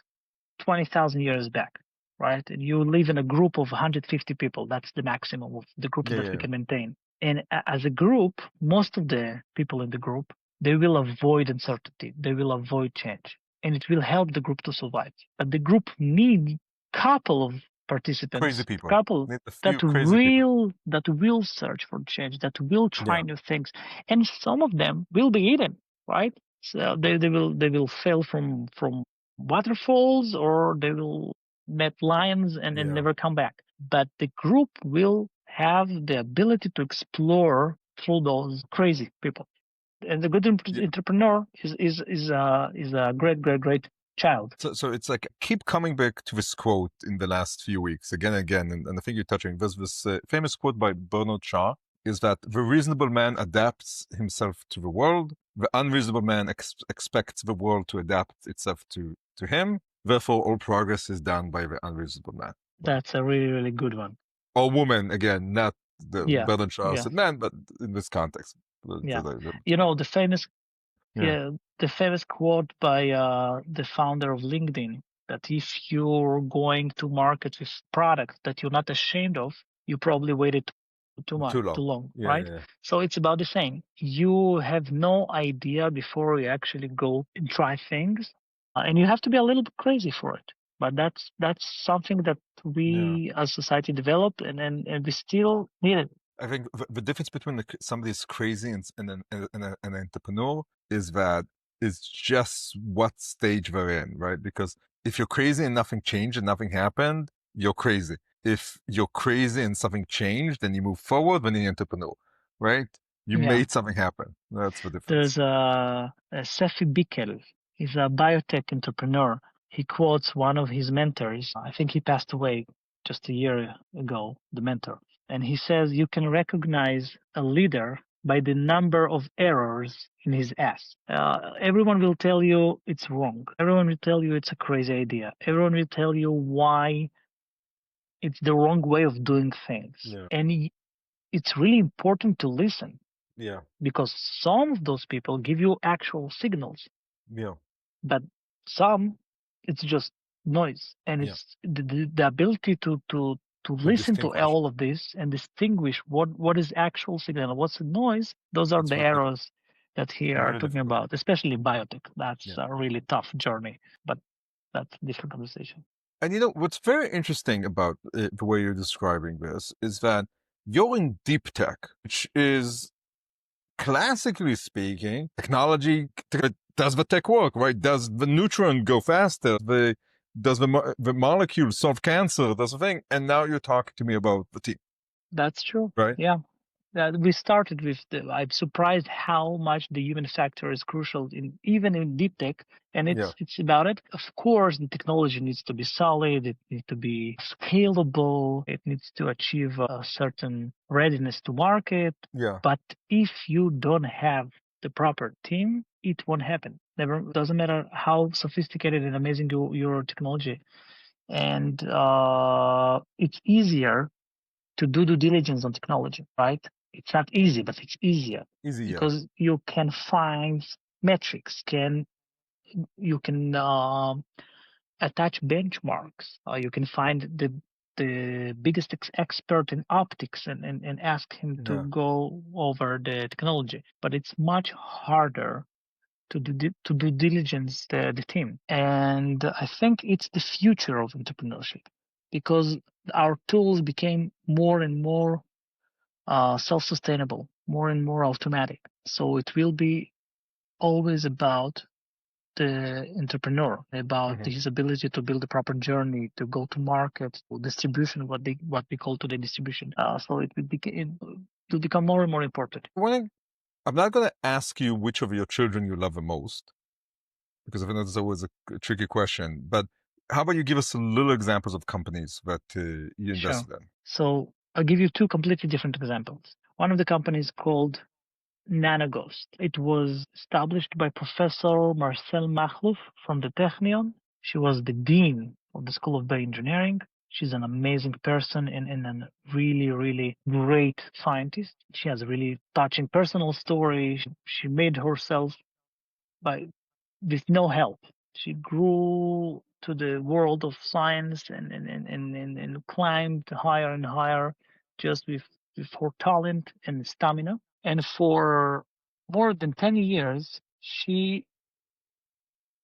20,000 years back, right? And you live in a group of 150 people. That's the maximum of the group that we can maintain. And as a group, most of the people in the group, they will avoid uncertainty. They will avoid change. And it will help the group to survive. But the group needs couple of participants, crazy people, couple that will search for change, that will try new things, and some of them will be eaten, right? So they will fail from waterfalls, or they will meet lions and then never come back. But the group will have the ability to explore through those crazy people. And the good entrepreneur is a great child. So it's like keep coming back to this quote in the last few weeks again and again, and I think you're touching this famous quote by Bernard Shaw is that the reasonable man adapts himself to the world, the unreasonable man expects the world to adapt itself to him, therefore all progress is done by the unreasonable man. That's a really good one. Or woman, again, not the Bernard Shaw said man, but in this context. You know, the famous the famous quote by the founder of LinkedIn, that if you're going to market with products that you're not ashamed of, you probably waited too long, right? So it's about the same. You have no idea before you actually go and try things, and you have to be a little bit crazy for it. But that's something that we as society developed, and we still need it. I think the difference between somebody is crazy and an entrepreneur is that it's just what stage they're in, right? Because if you're crazy and nothing changed and nothing happened, you're crazy. If you're crazy and something changed, then you move forward when you're an entrepreneur, right? You made something happen. That's the difference. There's Sefi Bickel. He's a biotech entrepreneur. He quotes one of his mentors. I think he passed away just a year ago, the mentor. And he says you can recognize a leader by the number of errors in his ass. Everyone will tell you it's wrong. Everyone will tell you it's a crazy idea. Everyone will tell you why it's the wrong way of doing things. And it's really important to listen. Because some of those people give you actual signals. But some, it's just noise. And it's the ability to listen to all of this and distinguish what is actual signal and what's the noise. Those are the errors that he are talking about, especially in biotech. That's a really tough journey, but that's a different conversation. And you know, what's very interesting about the way you're describing this is that you're in deep tech, which is, classically speaking, technology. Does the tech work, right? Does the neutron go faster? Does the molecule solve cancer? That's the thing. And now you're talking to me about the team. That's true. Right? Yeah. We started with I'm surprised how much the human factor is crucial even in deep tech, and it's about it. Of course, the technology needs to be solid. It needs to be scalable. It needs to achieve a certain readiness to market. But if you don't have the proper team, it won't happen. Never. Doesn't matter how sophisticated and amazing your technology, and it's easier to do due diligence on technology, right? It's not easy, but it's easier because you can find metrics. You can attach benchmarks. You can find the biggest expert in optics and ask him to go over the technology. But it's much harder to do diligence the team. And I think it's the future of entrepreneurship because our tools became more and more self-sustainable, more and more automatic. So it will be always about the entrepreneur, about his ability to build a proper journey, to go to market, distribution, what we call today distribution. So it will become more and more important. I want to I'm not going to ask you which of your children you love the most, because I think that's always a tricky question. But how about you give us a little examples of companies that you invested in? So I'll give you two completely different examples. One of the companies called Nanoghost. It was established by Professor Marcel Machlouf from the Technion. She was the dean of the School of Bioengineering. She's an amazing person and a really, really great scientist. She has a really touching personal story. She made herself by with no help. She grew to the world of science and climbed higher and higher just with her talent and stamina. And for more than 10 years, she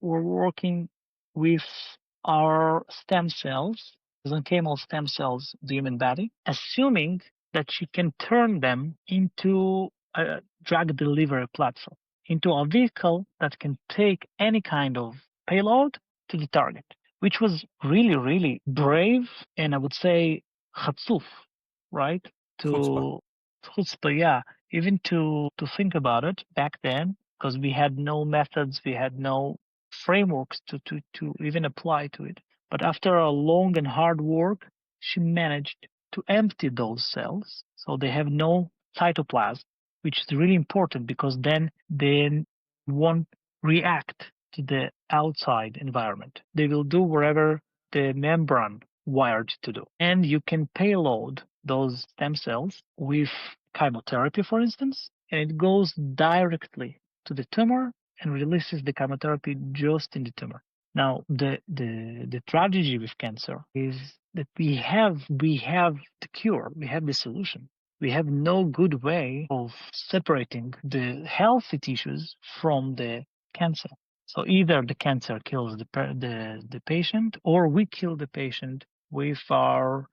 were working with our stem cells, mesenchymal stem cells of the human body, assuming that she can turn them into a drug delivery platform, into a vehicle that can take any kind of payload to the target, which was really, really brave and I would say chatzuf, right? Chutzpah. To chutzpah, yeah, even to think about it back then, because we had no methods, we had no frameworks to even apply to it. But after a long and hard work, she managed to empty those cells so they have no cytoplasm, which is really important because then they won't react to the outside environment. They will do wherever the membrane wired to do. And you can payload those stem cells with chemotherapy, for instance, and it goes directly to the tumor and releases the chemotherapy just in the tumor. Now, the tragedy with cancer is that we have the cure, we have the solution. We have no good way of separating the healthy tissues from the cancer. So either the cancer kills the patient, or we kill the patient with our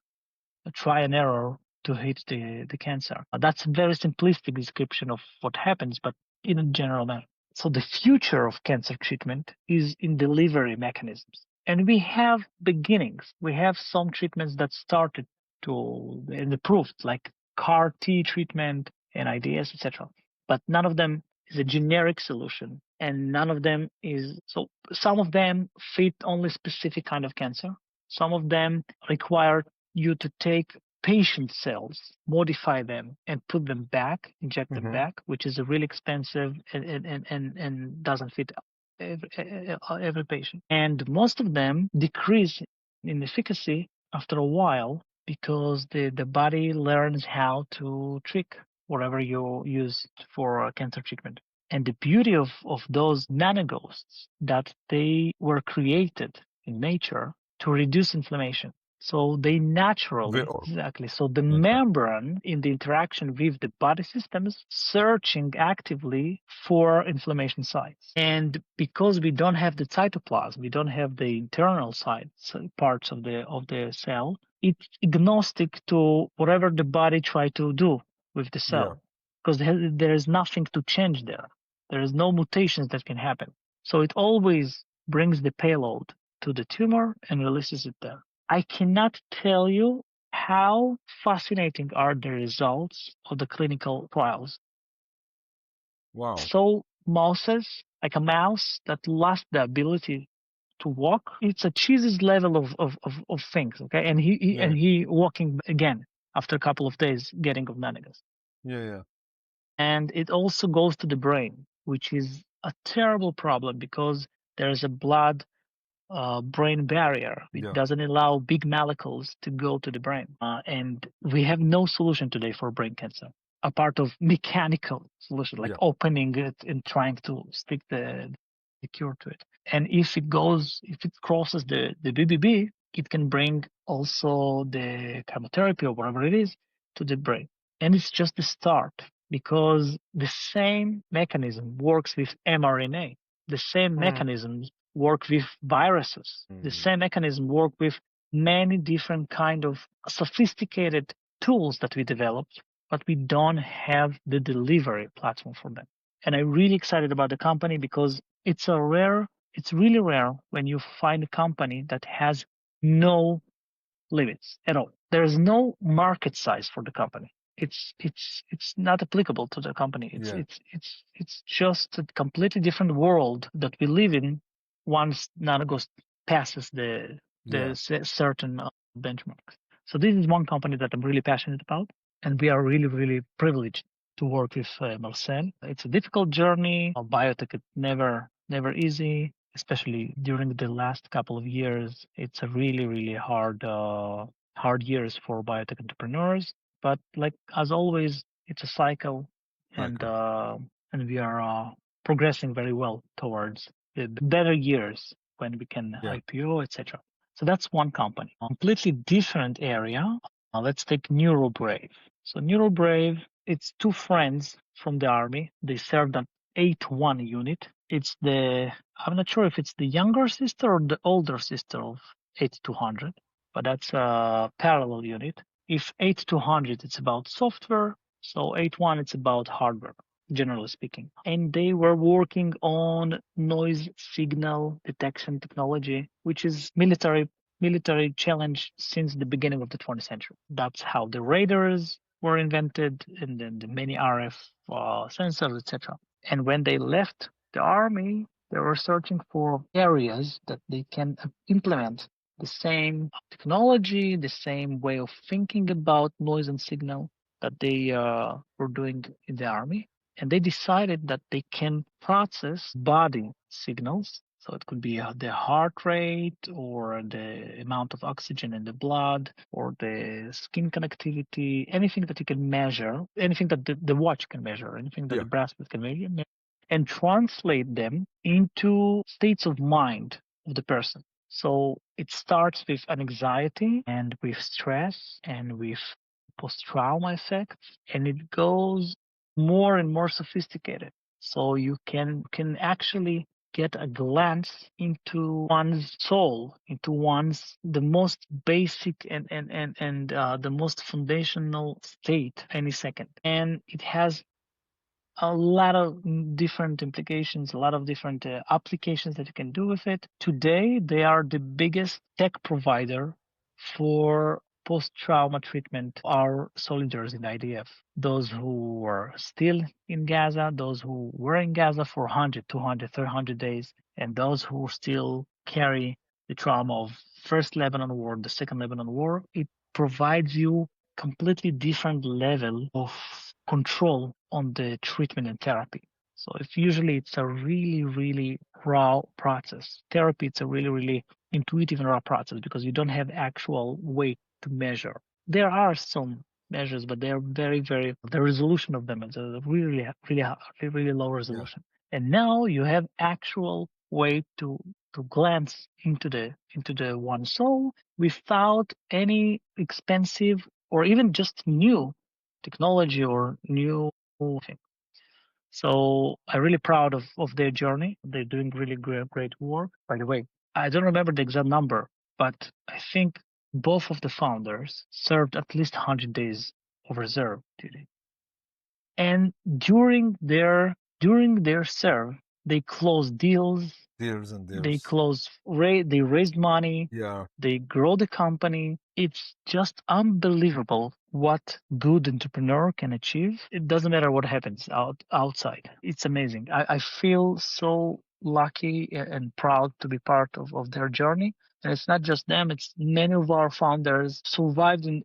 try and error to hit the cancer. That's a very simplistic description of what happens, but in a general manner. So the future of cancer treatment is in delivery mechanisms. And we have beginnings. We have some treatments that started to and approved, like CAR T treatment and IDS, etc. But none of them is a generic solution, and none of them is so. Some of them fit only specific kind of cancer. Some of them require you to take patient cells, modify them, and put them back, inject them back, which is really expensive and doesn't fit every patient. And most of them decrease in efficacy after a while because the body learns how to trick whatever you use for cancer treatment. And the beauty of those nanoghosts that they were created in nature to reduce inflammation. So they naturally, exactly. So the membrane in the interaction with the body systems searching actively for inflammation sites. And because we don't have the cytoplasm, we don't have the internal sites, parts of the cell, it's agnostic to whatever the body try to do with the cell. Because there is nothing to change there. There is no mutations that can happen. So it always brings the payload to the tumor and releases it there. I cannot tell you how fascinating are the results of the clinical trials. Wow. So mouses, like a mouse that lost the ability to walk, it's a cheese's level of things, okay? And he walking again after a couple of days getting of nanoghost. Yeah. And it also goes to the brain, which is a terrible problem because there's a blood brain barrier. It doesn't allow big molecules to go to the brain. And we have no solution today for brain cancer, a part of mechanical solution, like opening it and trying to stick the cure to it. And if it crosses the BBB, it can bring also the chemotherapy or whatever it is to the brain. And it's just the start because the same mechanism works with mRNA. The same mechanisms work with viruses. The same mechanism work with many different kind of sophisticated tools that we developed, but we don't have the delivery platform for them. And I'm really excited about the company because it's really rare when you find a company that has no limits at all. There is no market size for the company. it's not applicable to the company. Yeah. It's just a completely different world that we live in once nano goes passes the Yeah. certain benchmarks. So this is one company that I'm really passionate about, and we are really privileged to work with Marcel. It's a difficult journey. Biotech is never easy, especially during the last couple of years. It's a really hard years for biotech entrepreneurs. But like as always, it's a cycle, and Okay. and we are progressing very well towards the better years when we can Yeah. IPO, etc. So that's one company. Completely different area. Let's take NeuroBrave. So NeuroBrave, it's two friends from the army. They served an 8-1 unit. I'm not sure if it's the younger sister or the older sister of 8200, but that's a parallel unit. If 8200, it's about software, so 81, it's about hardware, generally speaking. And they were working on noise signal detection technology, which is military challenge since the beginning of the 20th century. That's how the radars were invented, and then the many RF sensors, etc. And when they left the army, they were searching for areas that they can implement the same technology, the same way of thinking about noise and signal that they were doing in the army. And they decided that they can process body signals. So it could be the heart rate or the amount of oxygen in the blood or the skin connectivity, anything that you can measure, anything that the watch can measure, anything that Yeah. the bracelet can measure, and translate them into states of mind of the person. So it starts with anxiety and with stress and with post-trauma effects, and it goes more and more sophisticated. So you can actually get a glance into one's soul, into one's the most basic and the most foundational state any second. And it has a lot of different implications, a lot of different applications that you can do with it. Today, they are the biggest tech provider for post-trauma treatment of our soldiers in IDF. Those who were still in Gaza, those who were in Gaza for 100, 200, 300 days, and those who still carry the trauma of first Lebanon War, the second Lebanon War. It provides you completely different level of control on the treatment and therapy. So if usually it's a really raw process. Therapy, it's a really intuitive and raw process because you don't have actual way to measure. There are some measures, but they're the resolution of them is a really low resolution. And now you have actual way to glance into the one soul without any expensive or even just new technology or new thing. So I'm really proud of their journey. They're doing really great work. By the way, I don't remember the exact number, but I think both of the founders served at least 100 days of reserve duty. And during their serve, they closed deals, Years and they years. they raised money, Yeah. they grow the company. It's just unbelievable what good entrepreneur can achieve. It doesn't matter what happens outside. It's amazing. I feel so lucky and proud to be part of their journey. And it's not just them, it's many of our founders survived in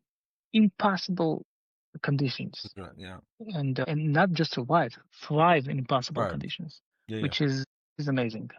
impossible conditions Right. Yeah. and not just thrive in impossible Right. conditions, Yeah. which is amazing.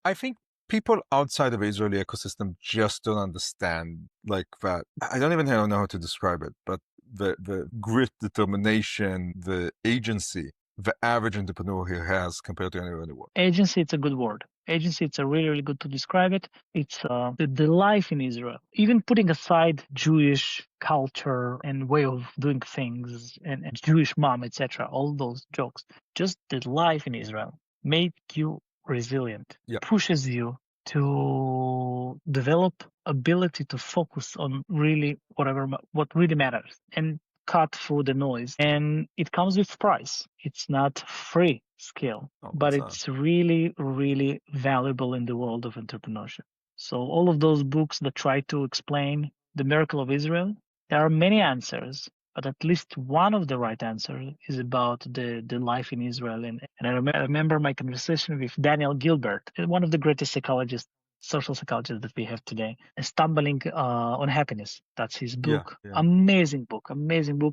I think people outside of Israeli ecosystem just don't understand like that. I don't even know how to describe it, but the grit, determination, the agency, the average entrepreneur here has compared to anywhere in the world. Agency, it's a good word. Agency, it's a really good to describe it. It's the life in Israel. Even putting aside Jewish culture and way of doing things and Jewish mom, etc., all those jokes, just the life in Israel make you resilient, Yeah. pushes you to develop ability to focus on really what really matters and cut through the noise. And it comes with price. It's not free skill, but it's really valuable in the world of entrepreneurship. So all of those books that try to explain the miracle of Israel, there are many answers, but at least one of the right answers is about the life in Israel. And I remember my conversation with Daniel Gilbert, one of the greatest psychologists, social psychologists that we have today, stumbling on happiness. That's his book. Yeah. Amazing book.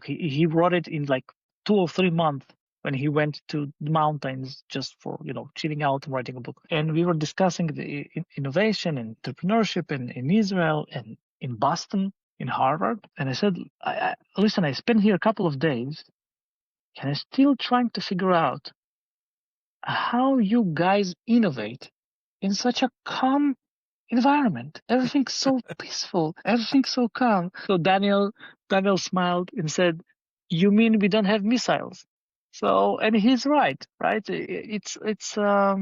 He wrote it in like 2 or 3 months when he went to the mountains just for, chilling out, writing a book. And we were discussing the innovation and entrepreneurship in Israel and in Boston, in Harvard. And I said, listen, I spent here a couple of days and I'm still trying to figure out how you guys innovate in such a calm environment. Everything's so peaceful. Everything's so calm. So Daniel smiled and said, "You mean we don't have missiles?" So, and he's right? It's a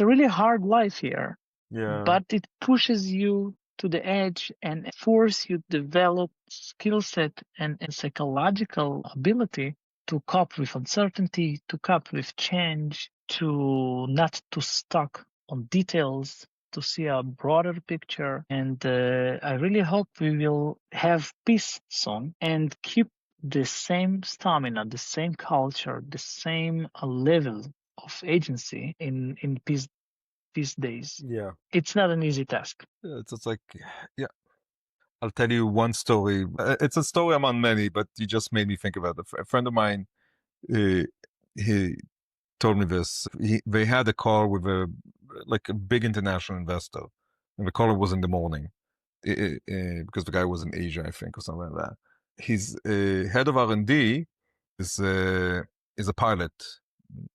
really hard life here, but it pushes you to the edge and force you to develop skill set and psychological ability to cope with uncertainty, to cope with change, to not to stuck on details, to see a broader picture. And I really hope we will have peace soon and keep the same stamina, the same culture, the same level of agency in peace these days. Yeah. It's not an easy task. It's like, yeah. I'll tell you one story. It's a story among many, but you just made me think about it. A friend of mine, he told me this. They had a call with a big international investor, and the call was in the morning because the guy was in Asia, I think, or something like that. His head of R&D is a pilot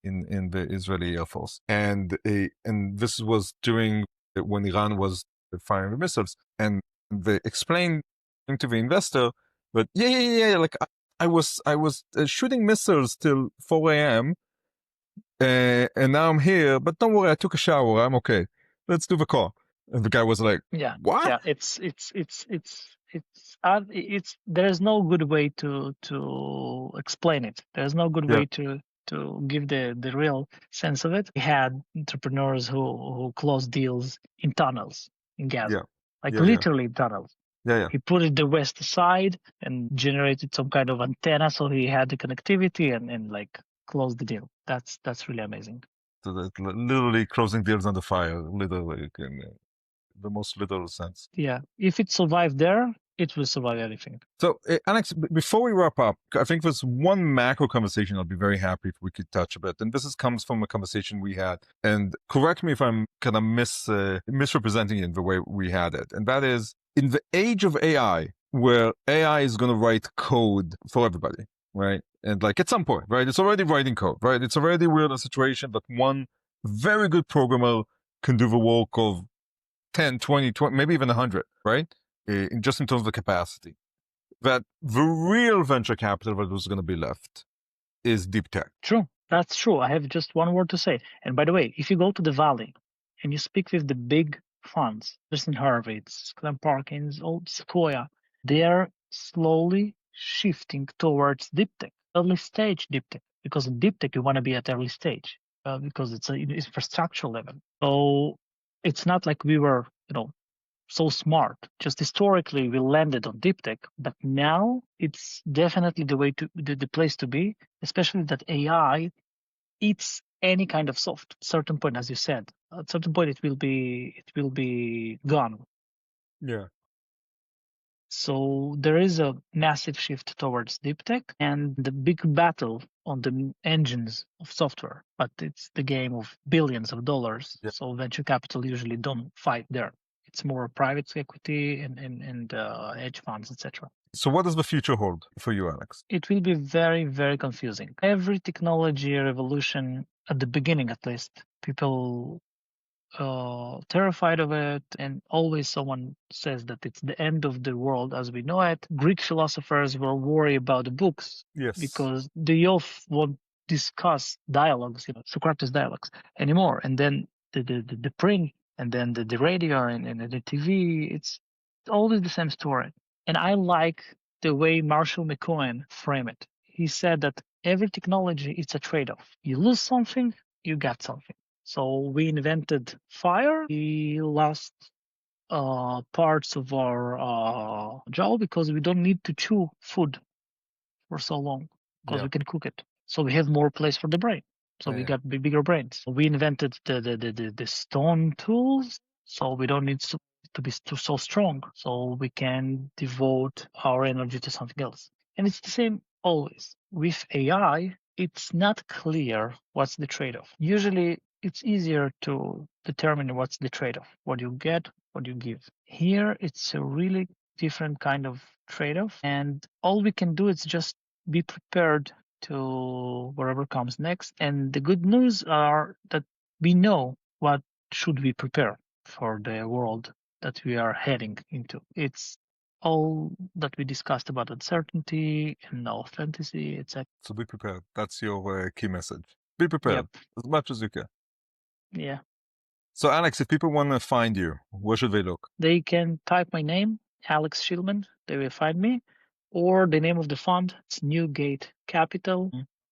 in the Israeli Air Force, and this was during when Iran was firing the missiles, and they explained to the investor that like I was shooting missiles till 4 a.m. And now I'm here, but don't worry, I took a shower, I'm okay. Let's do the call. And the guy was like, Yeah, what? yeah. There's no good way to explain it. There's no good way to give the real sense of it. We had entrepreneurs who closed deals in tunnels in Gaza, literally tunnels. Yeah. He put it the west side and generated some kind of antenna, so he had the connectivity and like closed the deal. That's really amazing. So that literally closing deals on the fire, literally in the most literal sense. Yeah, if it survived there, it will survive everything. So, Alex, before we wrap up, I think there's one macro conversation I'll be very happy if we could touch a bit. And comes from a conversation we had. And correct me if I'm kind of misrepresenting it in the way we had it. And that is, in the age of AI, where AI is going to write code for everybody, right? And like at some point, right? It's already writing code, right? It's already we're in a situation that one very good programmer can do the work of 10, 20, maybe even 100, right? In terms of the capacity. That the real venture capital that was going to be left is deep tech. True. That's true. I have just one word to say. And by the way, if you go to the Valley and you speak with the big funds, Justin Horowitz, Clem Parkins, old Sequoia, they are slowly shifting towards deep tech, early stage deep tech. Because in deep tech, you want to be at early stage because it's an infrastructure level. So it's not like we were, so smart. Just historically, we landed on deep tech, but now it's definitely the place to be, especially that AI eats any kind of soft. At a certain point, as you said, at a certain point it will be gone. Yeah. So there is a massive shift towards deep tech and the big battle on the engines of software, but it's the game of billions of dollars. Yeah. So venture capital usually don't fight there. It's more private equity and hedge funds, etc. So what does the future hold for you, Alex? It will be very, very confusing. Every technology revolution, at the beginning at least, people terrified of it, and always someone says that it's the end of the world as we know it. Greek philosophers were worried about the books because the youth won't discuss dialogues, Socrates dialogues anymore. And then the print, and then the radio and the TV, it's always the same story. And I like the way Marshall McLuhan framed it. He said that every technology, it's a trade-off. You lose something, you got something. So we invented fire. We lost parts of our jaw because we don't need to chew food for so long because Yeah. we can cook it. So we have more place for the brain. So we Yeah. got bigger brains. We invented the stone tools, so we don't need to be so strong. So we can devote our energy to something else. And it's the same always. With AI, it's not clear what's the trade-off. Usually it's easier to determine what's the trade-off, what you get, what you give. Here it's a really different kind of trade-off, and all we can do is just be prepared to whatever comes next. And the good news are that we know what should we prepare for the world that we are heading into. It's all that we discussed about uncertainty and authenticity, etc. So be prepared. That's your key message. Be prepared Yep. as much as you can. Yeah. So, Alex, if people want to find you, where should they look? They can type my name, Alex Shilman. They will find me, or the name of the fund. It's Newgate Capital.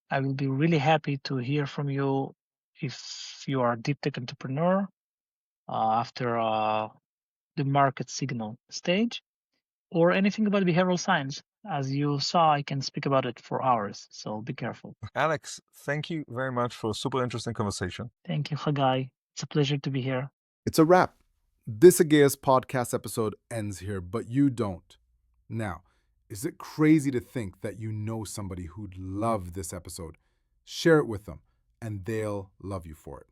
I will be really happy to hear from you if you are a deep tech entrepreneur after the market signal stage, or anything about behavioral science. As you saw, I can speak about it for hours, so be careful. Alex, thank you very much for a super interesting conversation. Thank you, Hagai. It's a pleasure to be here. It's a wrap. This Ageas podcast episode ends here, but you don't. Now, is it crazy to think that you know somebody who'd love this episode? Share it with them, and they'll love you for it.